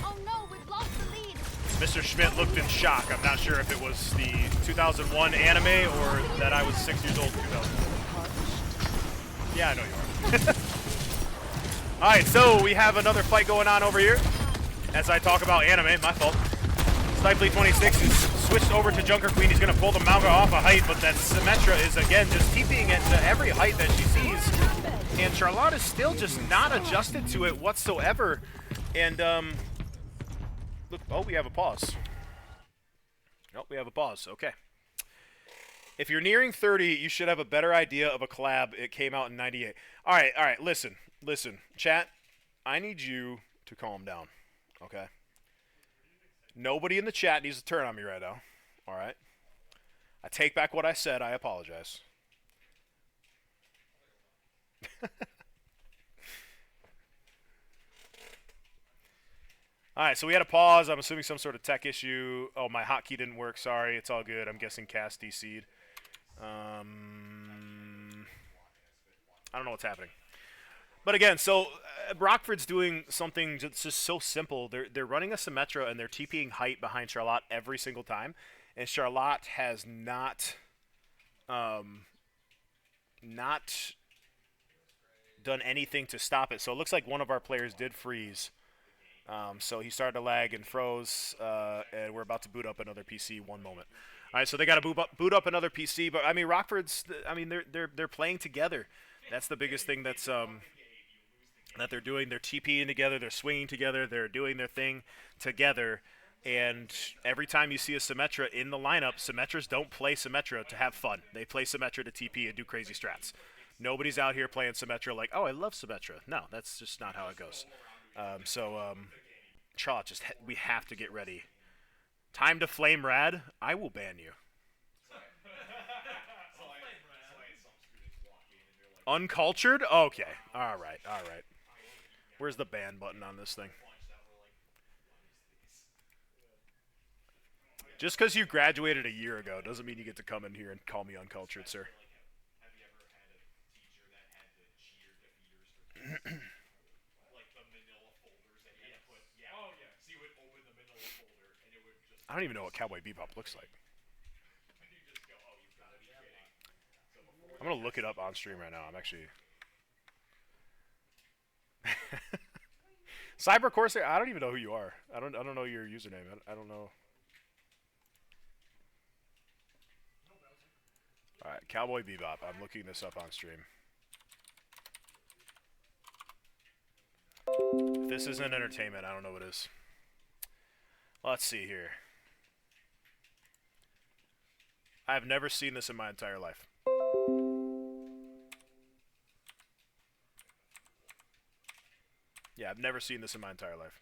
Oh no, we've lost the lead. Mr. Schmidt looked in shock. I'm not sure if it was the 2001 anime or that I was 6 years old in 2001. Yeah, I know you are. All right, so we have another fight going on over here. As I talk about anime, my fault. Stifley 26 is switched over to Junker Queen. He's going to pull the Mauga off a height, but that Symmetra is, again, just TPing it to every height that she sees. And Charlotte is still just not adjusted to it whatsoever. And, look, oh, we have a pause. Nope, we have a pause. Okay. If you're nearing 30, you should have a better idea of a collab. It came out in 98. All right, listen. Chat, I need you to calm down, okay? Nobody in the chat needs to turn on me right now, all right? I take back what I said. I apologize. All right, so we had a pause. I'm assuming some sort of tech issue. Oh, my hotkey didn't work. Sorry, it's all good. I'm guessing cast DC'd. I don't know what's happening. But again, so Rockford's doing something just so simple. They're running a Symmetra and they're TPing height behind Charlotte every single time, and Charlotte has not done anything to stop it. So it looks like one of our players did freeze. So he started to lag and froze, and we're about to boot up another PC. One moment. All right, so they got to boot up another PC. But I mean, Rockford's. I mean, they're playing together. That's the biggest thing that they're doing. They're TPing together. They're swinging together. They're doing their thing together. And every time you see a Symmetra in the lineup, Symmetras don't play Symmetra to have fun. They play Symmetra to TP and do crazy strats. Nobody's out here playing Symmetra like, oh, I love Symmetra. No, that's just not how it goes. Charlotte, we have to get ready. Time to flame rad. I will ban you. Uncultured? Okay. All right. Where's the ban button on this thing? Just because you graduated a year ago doesn't mean you get to come in here and call me uncultured, sir. I don't even know what Cowboy Bebop looks like. I'm gonna look it up on stream right now. I'm actually Cyber Corsair. I don't even know who you are. I don't know your username. I don't know. All right, Cowboy Bebop. I'm looking this up on stream. If this isn't entertainment, I don't know what is. Let's see here. I've never seen this in my entire life. Yeah, I've never seen this in my entire life.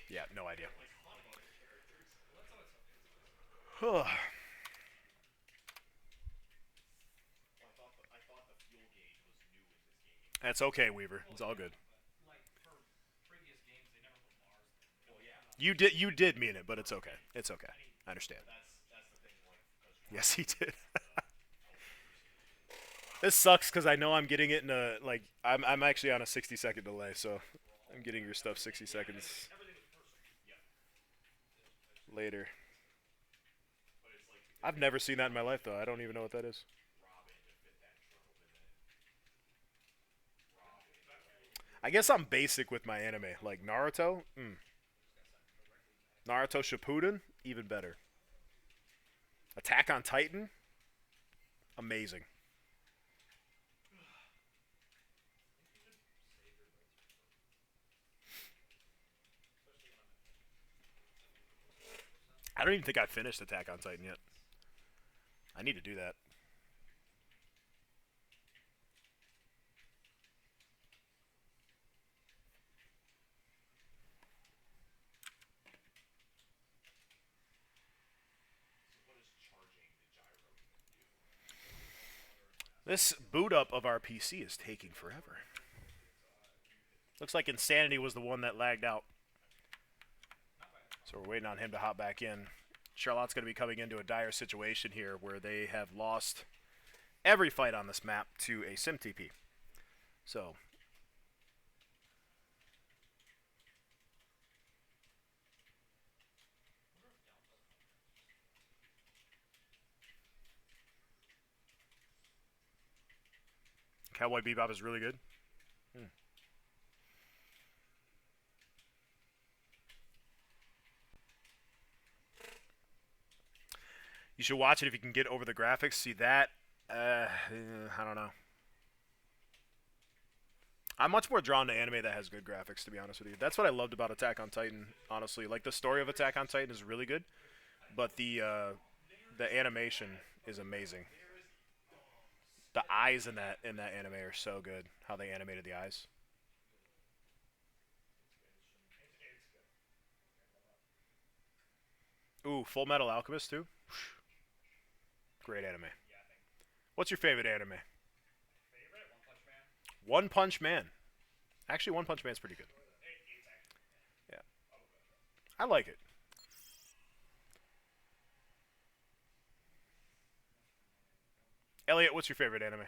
Yeah, no idea. That's okay, Weaver. It's all good. You did mean it, but it's okay. It's okay. I understand. Yes, he did. This sucks because I know I'm getting it in a I'm actually on a 60-second delay, so I'm getting your stuff 60 seconds later. I've never seen that in my life, though. I don't even know what that is. I guess I'm basic with my anime. Like Naruto? Naruto Shippuden? Even better. Attack on Titan? Amazing. I don't even think I finished Attack on Titan yet. I need to do that. This boot up of our PC is taking forever. Looks like Insanity was the one that lagged out. So we're waiting on him to hop back in. Charlotte's going to be coming into a dire situation here where they have lost every fight on this map to a SimTP. So Cowboy Bebop is really good. You should watch it if you can get over the graphics. See that? I don't know. I'm much more drawn to anime that has good graphics, to be honest with you. That's what I loved about Attack on Titan, honestly. Like, the story of Attack on Titan is really good, but the animation is amazing. The eyes in that anime are so good, how they animated the eyes. Ooh, Full Metal Alchemist, too? Great anime. What's your favorite anime? One Punch Man. Actually, One Punch Man's pretty good. Yeah. I like it. Elliot, what's your favorite anime?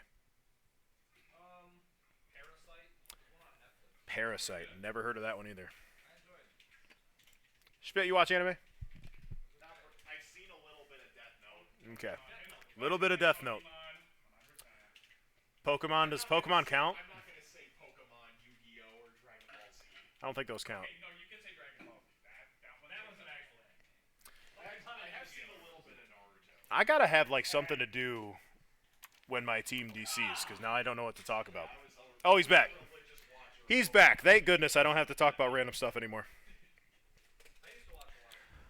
Parasite. Never heard of that one either. Spit, you watch anime? I've seen a little bit of Death Note. Okay. Little bit of Death Note. Pokemon, does Pokemon count? I'm not going to say Pokemon, Yu-Gi-Oh, or Dragon Ball Z. I don't think those count. Okay, no, you can say Dragon Ball Z. That one's an actual anime. I have seen a little bit of Naruto. I gotta have, like, something to do when my team DCs, because now I don't know what to talk about. Oh, he's back. He's back. Thank goodness I don't have to talk about random stuff anymore.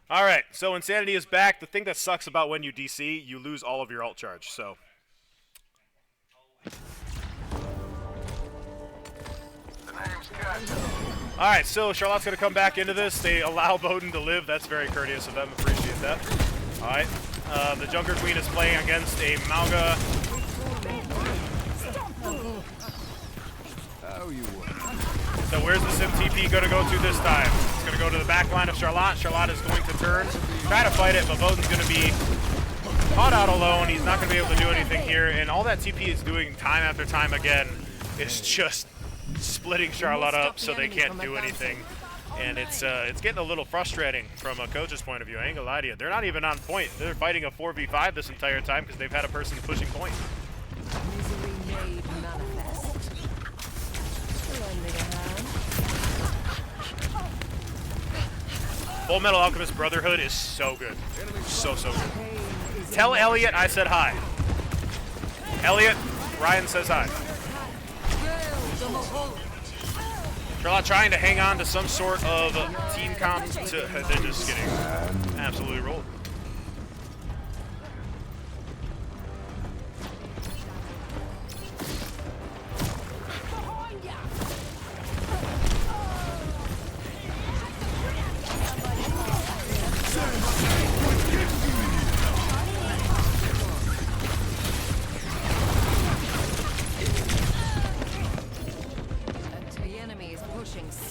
Alright, so Insanity is back. The thing that sucks about when you DC, you lose all of your alt charge, so... Alright, so Charlotte's going to come back into this. They allow Bowden to live. That's very courteous of them. Appreciate that. Alright. The Junker Queen is playing against a Mauga. So where's the Sim TP going to go to this time? It's going to go to the back line of Charlotte. Charlotte is going to turn, try to fight it, but Bowden's going to be caught out alone. He's not going to be able to do anything here. And all that TP is doing time after time again is just splitting Charlotte up so they can't do anything. And it's getting a little frustrating from a coach's point of view. I ain't gonna lie to you. They're not even on point. They're fighting a 4v5 this entire time because they've had a person pushing point. Misery made manifest. Lending a hand. Full Metal Alchemist Brotherhood is so good. So good. Tell Elliot I said hi. Elliot, Ryan says hi. Charlotte trying to hang on to some sort of team comp. They're just getting absolutely rolled.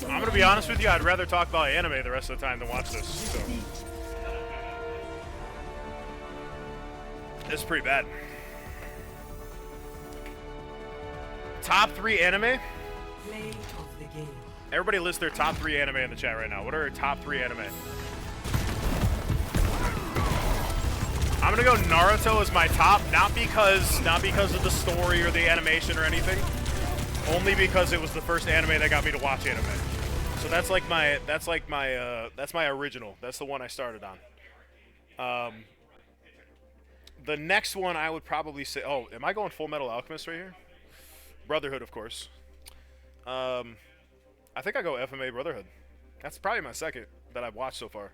I'm gonna be honest with you, I'd rather talk about anime the rest of the time than watch this. So. This is pretty bad. Top 3 anime? Everybody list their top 3 anime in the chat right now. What are your top 3 anime? I'm gonna go Naruto as my top, not because of the story or the animation or anything. Only because it was the first anime that got me to watch anime. So that's my original. That's the one I started on. The next one I would probably say, oh, am I going Full Metal Alchemist right here? Brotherhood, of course. I think I go FMA Brotherhood. That's probably my second that I've watched so far.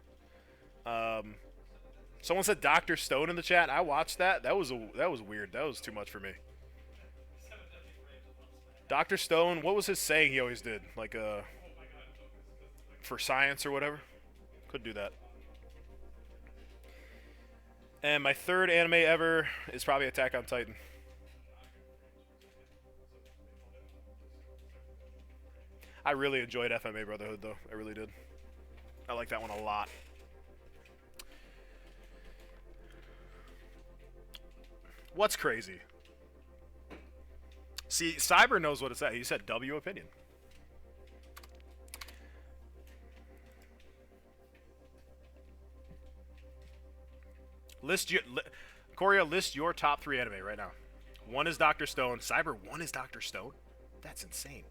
Someone said Dr. Stone in the chat. I watched that. That was weird. That was too much for me. Dr. Stone, what was his saying he always did? Like, for science or whatever? Could do that. And my third anime ever is probably Attack on Titan. I really enjoyed FMA Brotherhood, though. I really did. I like that one a lot. What's crazy? See, Cyber knows what it's at. He said W opinion. Korea, list your top 3 anime right now. 1 is Dr. Stone. Cyber 1 is Dr. Stone? That's insane.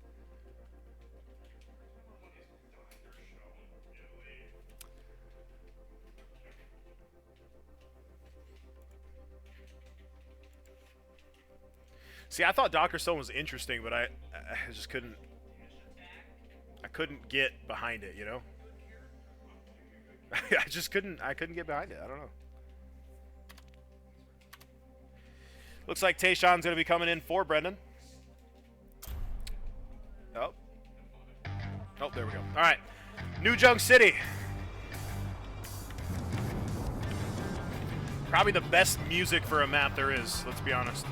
See, I thought Dr. Stone was interesting, but I just couldn't. I couldn't get behind it, you know. I just couldn't. I couldn't get behind it. I don't know. Looks like Tayshawn's gonna be coming in for Brendan. Oh. Oh, there we go. All right, New Junk City. Probably the best music for a map there is. Let's be honest.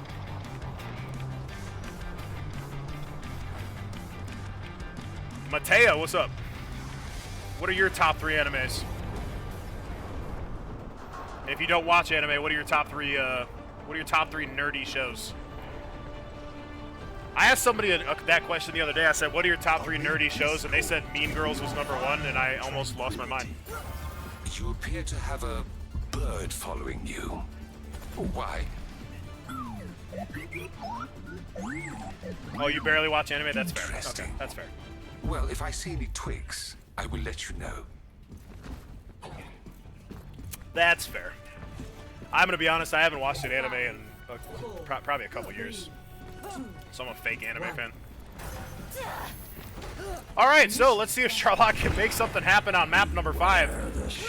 Mateo, what's up? What are your top 3 animes? And if you don't watch anime, what are your top 3? What are your top 3 nerdy shows? I asked somebody that question the other day. I said, "What are your top 3 nerdy shows?" And they said Mean Girls was #1, and I almost lost my mind. You appear to have a bird following you. Why? Oh, you barely watch anime? That's fair. Interesting. Okay, that's fair. Well, if I see any twigs, I will let you know. That's fair. I'm gonna be honest. I haven't watched an anime in probably a couple years, so I'm a fake anime fan. All right, so let's see if Charlotte can make something happen on map number 5.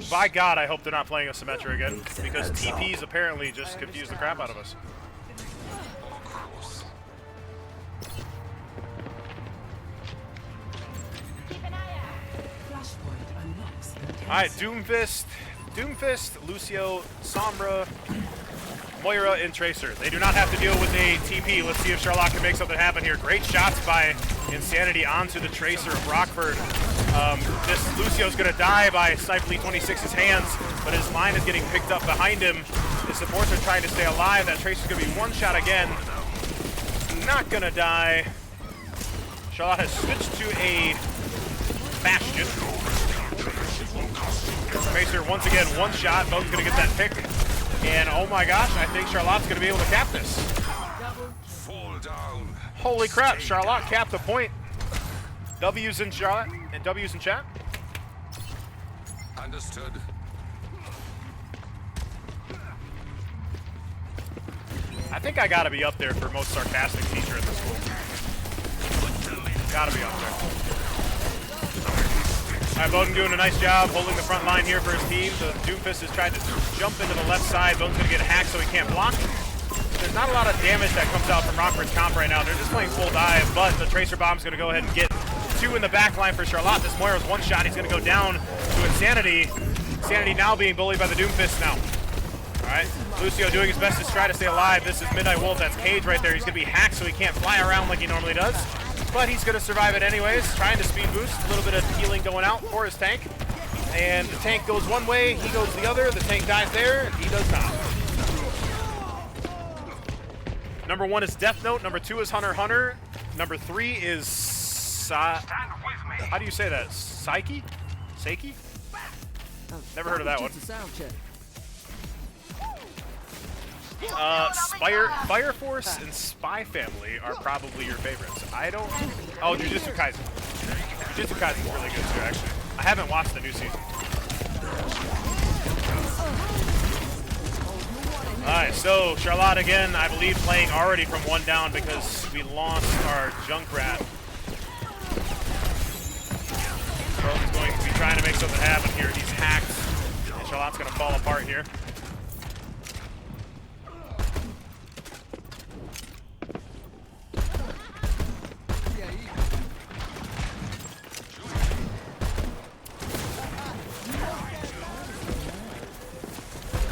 By God, I hope they're not playing a Symmetra again, because TPs apparently just confuse the crap out of us. Alright, Doomfist, Lucio, Sombra, Moira, and Tracer. They do not have to deal with a TP. Let's see if Charlotte can make something happen here. Great shots by Insanity onto the Tracer of Rockford. This Lucio's going to die by Sniper 26's hands, but his line is getting picked up behind him. His supports are trying to stay alive. That Tracer's going to be one shot again. Not going to die. Charlotte has switched to a Bastion. Tracer once again, one shot. Bo's going to get that pick. And oh my gosh, I think Charlotte's going to be able to cap this. Fall down. Holy crap, Charlotte capped a point. W's in Charlotte and W's in chat. Understood. I think I gotta be up there for most sarcastic teacher at the school. Gotta be up there. Alright, Bowden doing a nice job holding the front line here for his team. The Doomfist has tried to jump into the left side. Bowden's gonna get hacked so he can't block. There's not a lot of damage that comes out from Rockford's comp right now. They're just playing full dive, but the Tracer Bomb's gonna go ahead and get 2 in the back line for Charlotte. This Moira's one shot. He's gonna go down to Insanity. Insanity now being bullied by the Doomfist now. Alright, Lucio doing his best to try to stay alive. This is Midnight Wolf. That's Cage right there. He's gonna be hacked so he can't fly around like he normally does. But he's gonna survive it anyways. Trying to speed boost. A little bit of healing going out for his tank. And the tank goes one way, he goes the other. The tank dies there, he does not. Number 1 is Death Note. Number 2 is Hunter x Hunter. Number 3 is how do you say that? Psyche? Seiki? Never heard of that one. Fire Force and Spy Family are probably your favorites. I don't. Oh, Jujutsu Kaisen. Jujutsu Kaisen is really good too, actually. I haven't watched the new season. Alright, so Charlotte again, I believe, playing already from 1 down because we lost our Junkrat. Bo's going to be trying to make something happen here. He's hacked, and Charlotte's going to fall apart here.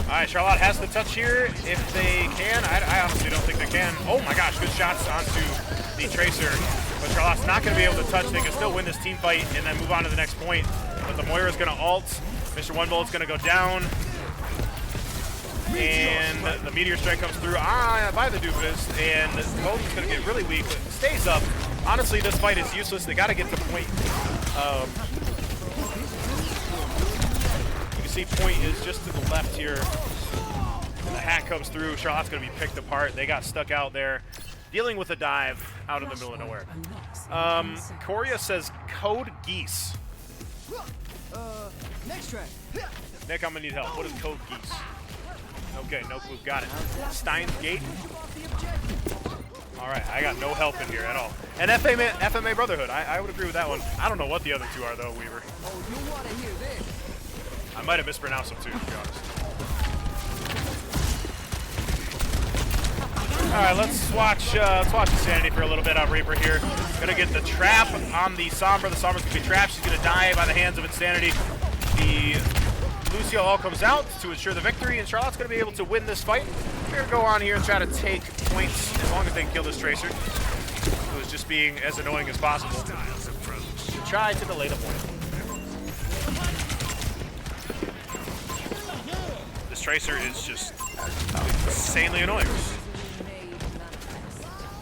Alright, Charlotte has the touch here if they can. I honestly don't think they can. Oh my gosh, good shots onto the Tracer. But Charlotte's not going to be able to touch. They can still win this team fight and then move on to the next point. But the Moira's going to ult. Mr. One Bullet's going to go down. And the Meteor Strike comes through by the Doofus. And Boden's going to get really weak, but stays up. Honestly, this fight is useless. They got to get the point. You can see point is just to the left here. The hack comes through. Charlotte's going to be picked apart. They got stuck out there dealing with a dive out in the middle of nowhere. Korea says code geese. Next track. Nick, I'm going to need help. What is code geese? Okay, no clue. Got it. Stein's Gate. All right, I got no help in here at all. And FMA Brotherhood, I would agree with that one. I don't know what the other two are, though, Weaver. Oh, you want to hear this? I might have mispronounced them, too, to be honest. All right, let's watch Insanity for a little bit on Reaper here. Gonna get the trap on the Sombra. The Sombra's gonna be trapped. She's gonna die by the hands of Insanity. The Lucio all comes out to ensure the victory, and Charlotte's gonna be able to win this fight. We're gonna go on here and try to take points as long as they can kill this Tracer, who is just being as annoying as possible. Try to delay the point. This Tracer is just insanely annoying.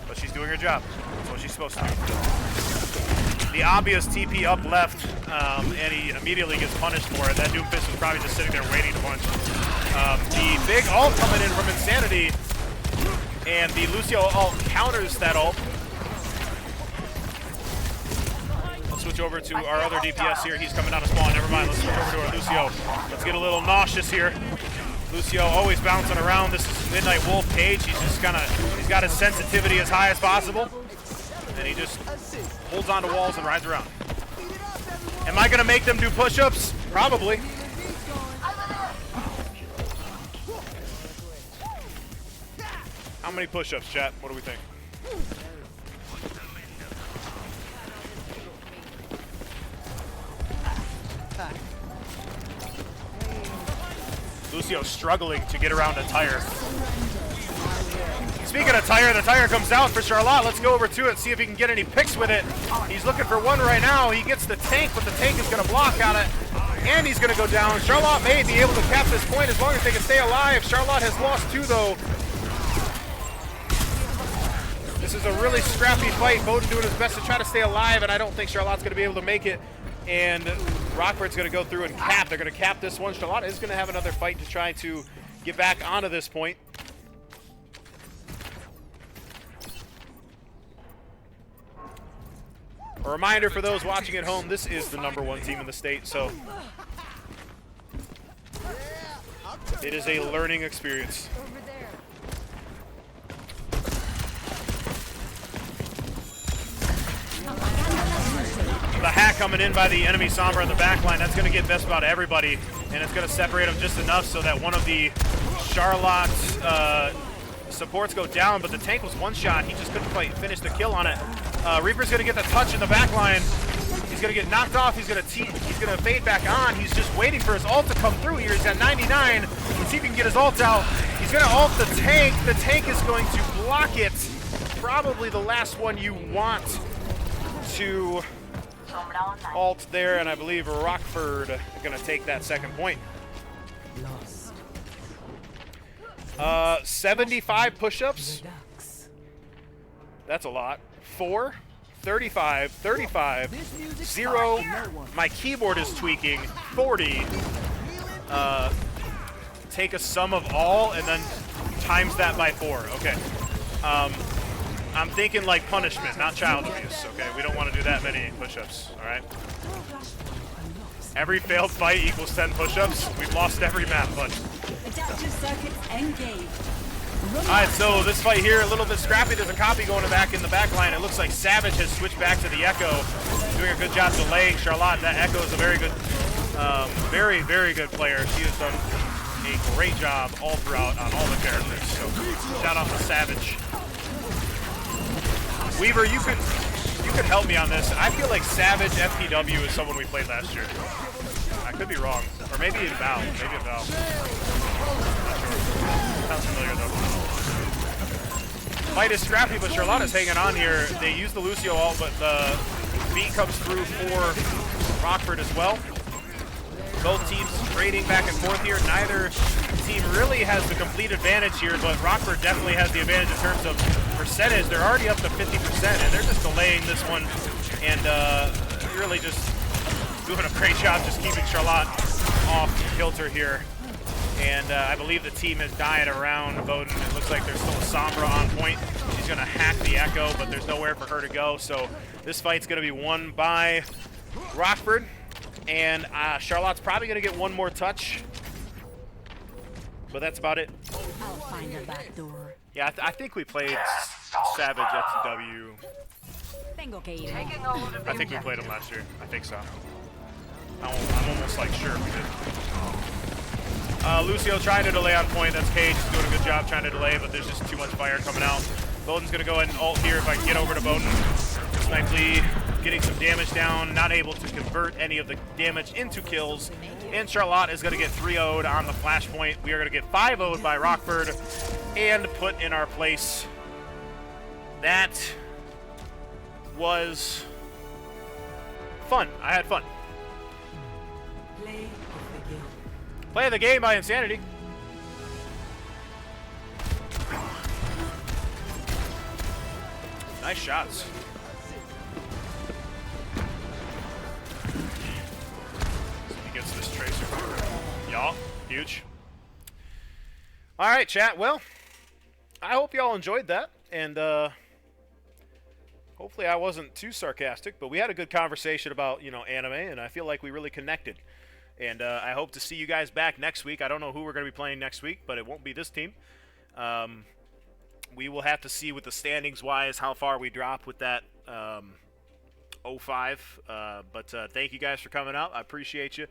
But she's doing her job. That's what she's supposed to do. The obvious TP up left, and he immediately gets punished for it. That Doomfist was probably just sitting there waiting to punch. The big ult coming in from Insanity, and the Lucio ult counters that ult. Let's switch over to our other DPS here. He's coming out of spawn. Never mind. Let's switch over to our Lucio. Let's get a little nauseous here. Lucio always bouncing around. This is Midnight Wolf Cage. He's just he's got his sensitivity as high as possible. And he just holds onto walls and rides around. Am I gonna make them do push-ups? Probably. How many push-ups, chat? What do we think? Lucio struggling to get around a tire. Speaking of tire, the tire comes out for Charlotte. Let's go over to it, see if he can get any picks with it. He's looking for one right now. He gets the tank, but the tank is going to block on it, and he's going to go down. Charlotte may be able to cap this point as long as they can stay alive. Charlotte has lost two, though. This is a really scrappy fight. Bowden doing his best to try to stay alive, and I don't think Charlotte's going to be able to make it. And Rockford's going to go through and cap. They're going to cap this one. Charlotte is going to have another fight to try to get back onto this point. A reminder for those watching at home, this is the #1 team in the state, so it is a learning experience. The hack coming in by the enemy Sombra in the backline, that's going to get best about everybody, and it's going to separate them just enough so that one of the Charlotte's supports go down, but the tank was one shot. He just couldn't quite finish the kill on it. Reaper's going to get the touch in the backline. He's going to get knocked off. He's going to fade back on. He's just waiting for his ult to come through here. He's at 99. Let's see if he can get his ult out. He's going to ult the tank. The tank is going to block it. Probably the last one you want to ult there, and I believe Rockford going to take that second point. 75 push-ups. That's a lot. 4, 35, 35, 0. My keyboard is tweaking. 40. Take a sum of all and then times that by 4. Okay. I'm thinking like punishment, not child abuse. Okay, we don't want to do that many push-ups. All right. Every failed fight equals 10 push-ups. We've lost every map, but. Adaptive circuits engaged. Alright, so this fight here, a little bit scrappy. There's a copy going back in the back line. It looks like Savage has switched back to the Echo, doing a good job delaying Charlotte. That Echo is a very good, very, very good player. She has done a great job all throughout on all the characters. So shout out to Savage. Weaver, you could help me on this. I feel like Savage FPW is someone we played last year. I could be wrong. Or maybe in Val. Maybe in Val. Not sure. Sounds familiar though. Fight is scrappy, but Charlotte is hanging on here. They use the Lucio ult, but the beat comes through for Rockford as well. Both teams trading back and forth here. Neither team really has the complete advantage here, but Rockford definitely has the advantage in terms of percentage. They're already up to 50%, and they're just delaying this one and really just doing a great job just keeping Charlotte off kilter here. And I believe the team is dying around Bowden. It looks like there's still a Sombra on point. She's going to hack the Echo, but there's nowhere for her to go. So this fight's going to be won by Rockford. And Charlotte's probably going to get one more touch. But that's about it. I'll find a back door. Yeah, I think we played Savage FCW. Tengo que ir. I think we played him last year. I think so. I'm almost like sure we did. Lucio trying to delay on point. That's Cage. He's doing a good job trying to delay, but there's just too much fire coming out. Bowden's going to go ahead and ult here if I can get over to Bowden. Snipely getting some damage down, not able to convert any of the damage into kills. And Charlotte is going to get 3-0'd on the flashpoint. We are going to get 5-0'd by Rockford and put in our place. That was fun. I had fun. Play of the game by Insanity. Nice shots. He gets this tracer. Y'all, huge. All right, chat. Well, I hope y'all enjoyed that, and hopefully I wasn't too sarcastic. But we had a good conversation about anime, and I feel like we really connected. And I hope to see you guys back next week. I don't know who we're going to be playing next week, but it won't be this team. We will have to see with the standings-wise how far we drop with that 05. But thank you guys for coming out. I appreciate you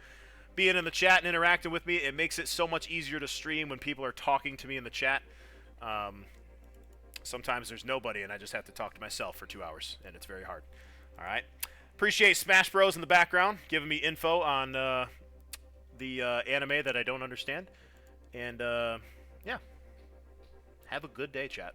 being in the chat and interacting with me. It makes it so much easier to stream when people are talking to me in the chat. Sometimes there's nobody, and I just have to talk to myself for 2 hours, and it's very hard. All right. Appreciate Smash Bros in the background giving me info on the anime that I don't understand. And, yeah. Have a good day, chat.